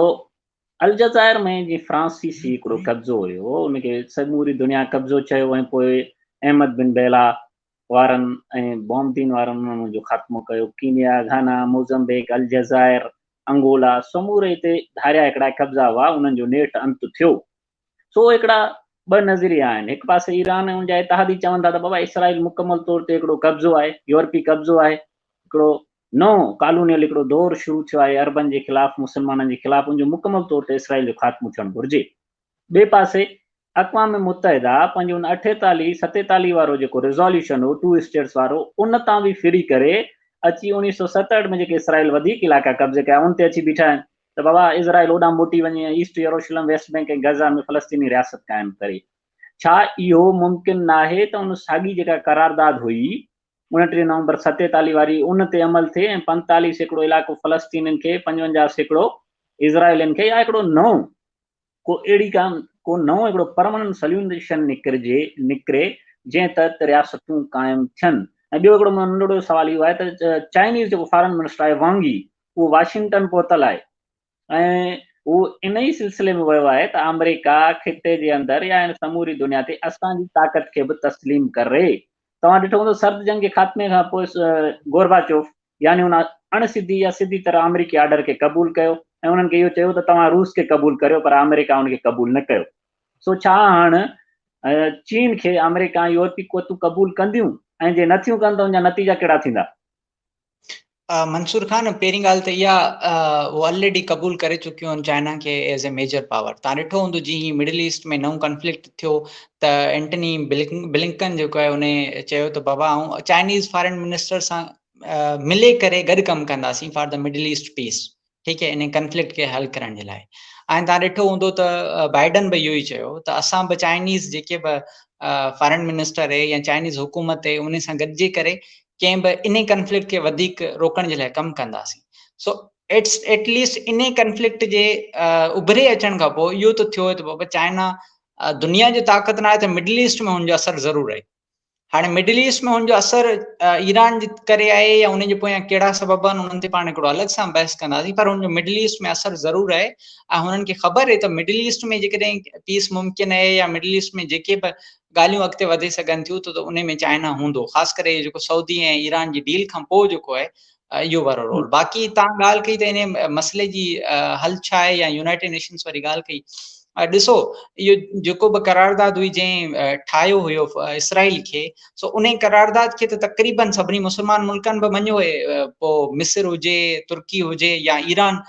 अलजाज़ाइर में जीअं फ्रांसीसी हिकिड़ो कब्ज़ो हुयो, उनखे समूरी दुनिया कब्ज़ो चयो ऐं पोइ अहमद बिन बेला वारनि ऐं बॉम्बदीन वारनि उन्हनि जो ख़ात्मो कयो। कीनिया, घाना, मोज़म्बिक, अलजाज़ाइर, अंगोला समूरे हिते धारिया हिकिड़ा कब्ज़ा हुआ, उन्हनि जो नेठ अंत थियो। सो हिकिड़ा ॿ नज़रिया आहिनि। हिकु पासे ईरान ऐं उनजा इतिहादी चवनि था त बाबा इसराइल मुकमल तौर ते हिकिड़ो कब्ज़ो आहे, यूरोपी कब्ज़ो आहे, हिकिड़ो नओं कॉलोनियल हिकिड़ो दौरु शुरू थियो आहे अरबनि जे ख़िलाफ़ु, मुस्लमाननि जे ख़िलाफ़ु, उनजो मुकमल तौर ते इसराइल जो ख़ात्मो थियणु घुरिजे। ॿिए पासे अक़वाम मुतहिदा पंहिंजो उन 48-47 वारो जेको रिज़ोल्यूशन हो 2 स्टेट्स वारो, उन तां बि फिरी करे अची 1967 में जेके इसराइल वधीक इलाइक़ा कब्ज़े कया उन ते अची बीठा आहिनि त बाबा इज़राइल ओॾां मोटी वञे, ईस्ट यरूशलम, वेस्ट बैंक ऐं गज़ा में फ़लस्तीनी रियासत क़ाइमु करे। छा इहो मुमकिन न आहे त उन साॻी जेका करारदाद हुई 29 नवंबर 47 वारी उन ते अमल थिए ऐं 45% इलाइक़ो फ़लस्तीनियुनि खे, 55% इज़राइलियुनि खे, या हिकिड़ो नओं को अहिड़ी को नओं हिकिड़ो परमानेंट सोल्यूशन निकिरे जंहिं तहत रियासतूं क़ाइमु थियनि। ऐं ॿियो हिकिड़ो नंढड़ो सवाल इहो आहे त चाइनीज़ जेको फॉरेन मिनिस्टर आहे वांगी, उहो वाशिंगटन पहुतल आहे ऐं उहो इन ई सिलसिले में वियो आहे त अमेरिका ख़िते जे अंदरि या समूरी दुनिया ते असांजी ताक़त खे बि तस्लीम करे। तव्हां ॾिठो हूंदो सर्द जंग जे ख़ात्मे खां पोइ गोरबाचोव यानी हुन अणसिधी या सिधी तरह अमेरिकी आर्डर खे क़बूल कयो ऐं उन्हनि खे इहो चयो त तव्हां रूस खे क़बूल करियो, पर अमेरिका उनखे क़बूल न कयो। सो छा हाणे चीन खे अमेरिका यूरोपी क़ुवतूं क़बूल कंदियूं ऐं जे नथियूं कनि त उनजा नतीजा कहिड़ा थींदा? मंसूर खान, पहिरीं ॻाल्हि त इहा उहो ऑलरेडी क़बूल करे चुकियूं आहिनि चाइना खे एज़ ए मेजर पावर। तव्हां ॾिठो हूंदो जीअं मिडिल ईस्ट में नओं कॉन्फ्लिक्ट थियो त एंटनी ब्लिंकन जेको आहे उन चयो त बाबा ऐं चाइनीज़ फॉरेन मिनिस्टर सां मिले करे गॾु कमु कंदासीं for the Middle East peace, ठीकु आहे, इन कॉन्फ्लिक्ट खे हल करण जे लाइ। ऐं तव्हां ॾिठो हूंदो त बाइडन बि इहो ई चयो त असां बि चाइनीज़ जेके बि फॉरेन मिनिस्टर आहे या चाइनीज़ हुकूमत आहे उन सां गॾिजी करे कंहिं बि इन कॉन्फ्लिक्ट खे वधीक रोकण जे लाइ कमु कंदासीं। सो एटलीस्ट इन कॉन्फ्लिक्ट जे उभरे अचण खां पोइ इहो त थियो त बाबा चाइना दुनिया जी ताक़त न आहे त मिडिल ईस्ट में हुनजो असरु ज़रूरु आहे। हाणे मिडिल ईस्ट में हुनजो असरु ईरान जे करे आहे या उनजे पोयां कहिड़ा सबब आहिनि उन्हनि ते पाण हिकिड़ो अलॻि सां बहस कंदासीं, पर हुनजो मिडिल ईस्ट में असरु ज़रूरु आहे। ऐं हुननि खे ख़बर आहे त मिडिल ईस्ट में जेकॾहिं पीस मुमकिन आहे या मिडिल ईस्ट में जेके बि ॻाल्हियूं अॻिते वधी सघनि थियूं त उन में चाइना हूंदो, ख़ासि करे जेको सऊदी ऐं ईरान जी डील खां पोइ जेको आहे इहो वारो रोल। बाक़ी तव्हां ॻाल्हि कई त इन मसइले जी हल छा आहे या यूनाइटेड नेशंस वारी ॻाल्हि कई, ॾिसो इहो जेको बि करारदाद हुई जंहिं ठाहियो हुयो इसराइल खे, सो उन करारदाद खे त तक़रीबन सभिनी मुस्लमान मुल्कनि बि मञियो हुए, पोइ मिस्र हुजे, तुर्की हुजे या ईरान,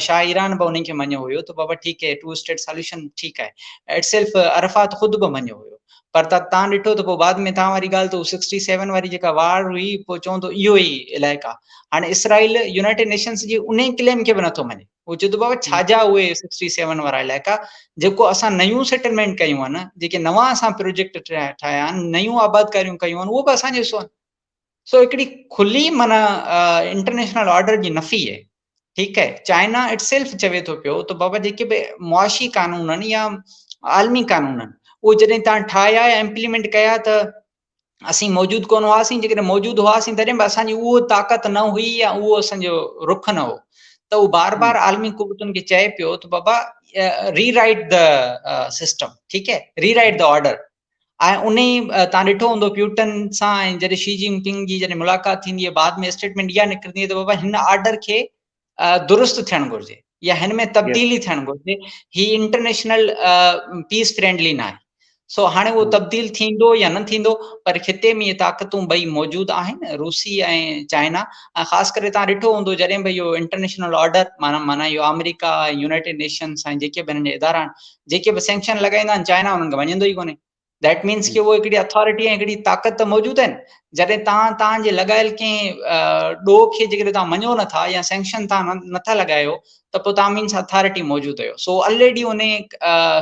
शाह ईरान बि उन खे मञियो हुयो त बाबा ठीकु आहे 2 स्टेट सॉल्यूशन ठीकु आहे। इटसेल्फ अरफात ख़ुदि बि मञियो हुयो, पर तव्हां ॾिठो त पोइ बाद में तव्हां वारी ॻाल्हि त 67 वारी जेका वार हुई पोइ चवंदो इहो ई इलाइक़ा। हाणे इसराइल यूनाइटेड नेशंस जी उन क्लेम खे बि नथो मञे, उहो चए थो बाबा छाजा उहे 67 वारा इलाइक़ा जेको असां नयूं सेटलमेंट कयूं आहिनि, जेके नवां असां प्रोजेक्ट ठाहिया आहिनि, नयूं आबादकारियूं कयूं आहिनि, उहो बि असांजे हिसो आहिनि। सो हिकिड़ी खुली माना इंटरनेशनल ऑर्डर जी नफ़ी आहे। ठीकु आहे, चाइना इटसेल्फ चवे थो पियो त बाबा जेके बि मुआशी कानून आहिनि या आलमी कानून उहो जॾहिं तव्हां ठाहिया या इम्प्लीमेंट कया त असीं मौजूदु कोन हुआसीं, जेकॾहिं मौजूदु हुआसीं तॾहिं बि असांजी उहो ताक़त न हुई या उहो असांजो रुख न हो, त उहो बार बार आलमी कुवतुनि खे चए पियो त बाबा रीराइट द सिस्टम, ठीकु है, रीराइट द ऑर्डर। ऐं उन ई तव्हां ॾिठो हूंदो प्यूटन सां ऐं जॾहिं शी जिनपिंग जी जॾहिं मुलाक़ात थींदी आहे, बाद में स्टेटमेंट इहा निकिरंदी आहे त बाबा हिन ऑर्डर खे दुरुस्त थियणु घुरिजे या हिन में तब्दीली थियणु घुरिजे, ही इंटरनेशनल पीस फ्रेंडली न आहे। सो हाणे उहो तब्दील थींदो या न थींदो, पर खिते में इहे ताक़तूं ॿई मौजूदु आहिनि, रूसी ऐं चाइना। ऐं ख़ासि करे तव्हां ॾिठो हूंदो जॾहिं बि इहो इंटरनेशनल ऑर्डर माना इहो अमेरिका, यूनाइटेड नेशंस ऐं जेके बि हिननि जा इदारा आहिनि, जेके बि सैंक्शन लॻाईंदा आहिनि, चाइना हुननि खे वञंदो ई कोन्हे। दैट मीन्स कि उहो हिकिड़ी अथॉरिटी ऐं हिकिड़ी ताक़त त मौजूदु आहिनि। जॾहिं तव्हांजे लॻायल कंहिं ॾोह खे जेकॾहिं तव्हां मञो नथा या सैंक्शन तव्हां नथा लॻायो, त पोइ तव्हां मीन्स अथॉरिटी मौजूदु हुयो। सो ऑलरेडी उन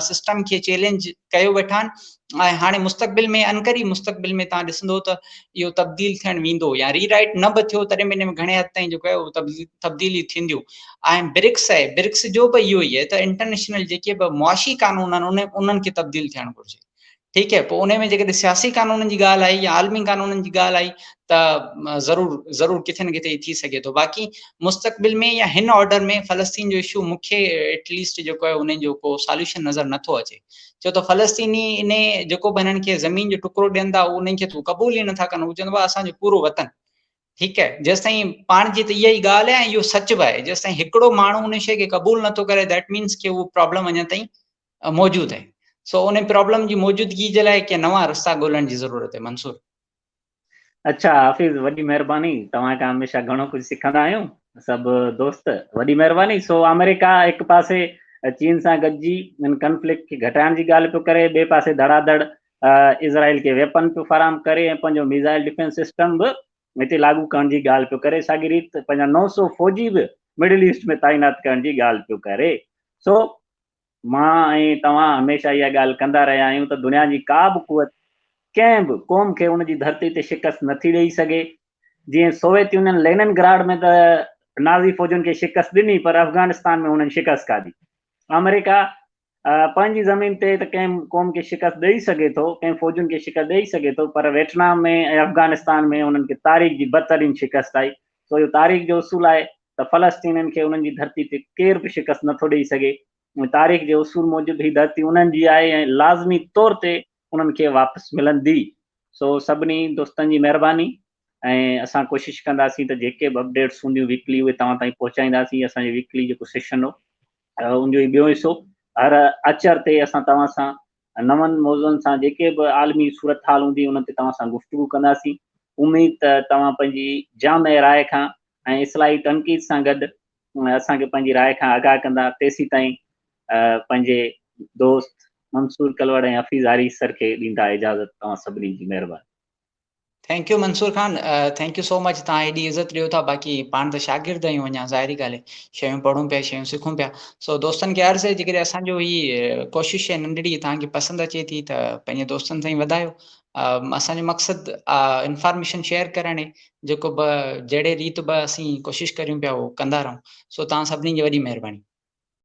सिस्टम खे चैलेंज कयो वेठा आहिनि। ऐं हाणे मुस्तक़बिल में अनकरी मुस्तक़बिल में तव्हां ॾिसंदो त इहो तब्दील थियणु वेंदो, या रीराइट न बि थियो तॾहिं बि हिन में घणे हद ताईं जेको आहे तब्दीली थींदियूं। ऐं ब्रिक्स आहे, ब्रिक्स जो बि इहो ई आहे त इंटरनेशनल जेके बि मुआशी कानून आहिनि उन्हनि खे तब्दील थियणु घुरिजे, ठीकु है। पोइ उन में जेकॾहिं सियासी कानूननि जी ॻाल्हि आई या आलमी कानूननि जी ॻाल्हि आई त ज़रूरु किथे न किथे थी सघे थो। बाक़ी मुस्तक़बिल में या हिन ऑर्डर में फ़लस्तीन जो इशू मूंखे एटलीस्ट जेको आहे उन जो को सॉल्यूशन नज़र नथो अचे। छो त फ़लस्तीनी इन जेको बि हिननि खे ज़मीन जो टुकड़ो ॾियनि था उन्हनि खे तूं क़बूल ई नथा कनि। उहो चवंदो आहे असांजो पूरो वतन, ठीकु है। जेसि ताईं पाण जी त इहा ई ॻाल्हि आहे, इहो सच बि आहे, जेसि ताईं हिकिड़ो माण्हू उन शइ खे क़बूल नथो करे, दैट मीन्स कि उहो प्रॉब्लम अञा ताईं मौजूदु आहे। सो उन प्रॉब्लम जी मौजूदगी जे लाइ के नवां रस्ता ॻोल्हण जी ज़रूरत है। मंसूर अच्छा हाफ़िज़, वॾी महिरबानी, तव्हां खां हमेशह घणो कुझु सिखंदा आहियूं सभु दोस्त, वॾी महिरबानी। सो अमेरिका हिकु पासे चीन सां गॾिजी हिन कॉन्फ्लिक्ट खे घटाइण जी ॻाल्हि पियो करे, ॿिए पासे धड़ाधड़ इज़राइल खे वेपन पियो फराहम करे ऐं पंहिंजो मिज़ाइल डिफेंस सिस्टम बि हिते लागू करण जी ॻाल्हि पियो करे। साॻी रीति पंहिंजा 900 फ़ौजी बि मिडिल ईस्ट में तैनात करण जी ॻाल्हि पियो करे। सो मां ऐं तव्हां हमेशह इहा ॻाल्हि कंदा रहिया आहियूं त दुनिया जी का बि क़ुवत कंहिं बि क़ौम खे उन जी धरती ते शिकस्त नथी ॾेई सघे। जीअं सोवियत यूनियन लेनिनग्राड में त नाज़ी फ़ौजुनि खे शिकस्त ॾिनी, पर अफ़गानिस्तान में उन्हनि शिकस्त खाधी। अमेरिका पंहिंजी ज़मीन ते त कंहिं क़ौम खे शिकस्त ॾेई सघे थो, कंहिं फ़ौजुनि खे शिकस्त ॾेई सघे थो, पर वियतनाम में ऐं अफ़गानिस्तान में उन्हनि खे तारीख़ जी बदतरीन शिकस्त आई। सो इहो तारीख़ जो उसूल आहे त फ़लस्तीननि खे उन्हनि जी धरती ते केरु बि शिकस्त नथो ॾेई सघे। तारीख़ जो उसूल मूजिबि ही धरती उन्हनि जी आहे ऐं लाज़मी तौर ते उन्हनि खे वापसि मिलंदी। सो सभिनी दोस्तनि जी महिरबानी, ऐं असां कोशिशि कंदासीं त जेके बि अपडेट्स हूंदियूं वीकली उहे तव्हां ताईं पहुचाईंदासीं। असांजे वीकली जेको सेशन हो उनजो ई ॿियो हिसो, हर अचर ते असां तव्हां सां नवनि मौज़ुअनि सां जेके बि आलमी सूरत हाल हूंदी उन ते तव्हां सां गुफ़्तगू कंदासीं। उमेद त तव्हां पंहिंजी जाम राय खां ऐं इस्लाही तनक़ीद सां गॾु असांखे पंहिंजी राय खां आगाह कंदा। तेसीं ताईं पंहिंजे दोस्त मंसूर कलवड़ ऐं हफ़ीज़ आरिफ़ सर खे ॾींदा इजाज़त। तव्हां सभिनी जी महिरबानी। Thank you Mansoor Khan, thank you so much. तव्हां हेॾी इज़त ॾियो था, बाक़ी पाण त शागिर्द आहियूं अञा, ज़ाहिरी ॻाल्हि आहे, शयूं पढ़ूं पिया, शयूं सिखूं पिया। सो दोस्तनि खे अर्ज़ु आहे जेकॾहिं असांजो ही कोशिशि आहे नंढड़ी तव्हांखे पसंदि अचे थी त पंहिंजे दोस्तनि ताईं वधायो। असांजो मक़सदु इंफॉर्मेशन शेयर करणु आहे, जेको बि जहिड़े रीति बि असीं कोशिशि करियूं पिया उहो कंदा रहूं। सो तव्हां सभिनी जी वॾी महिरबानी।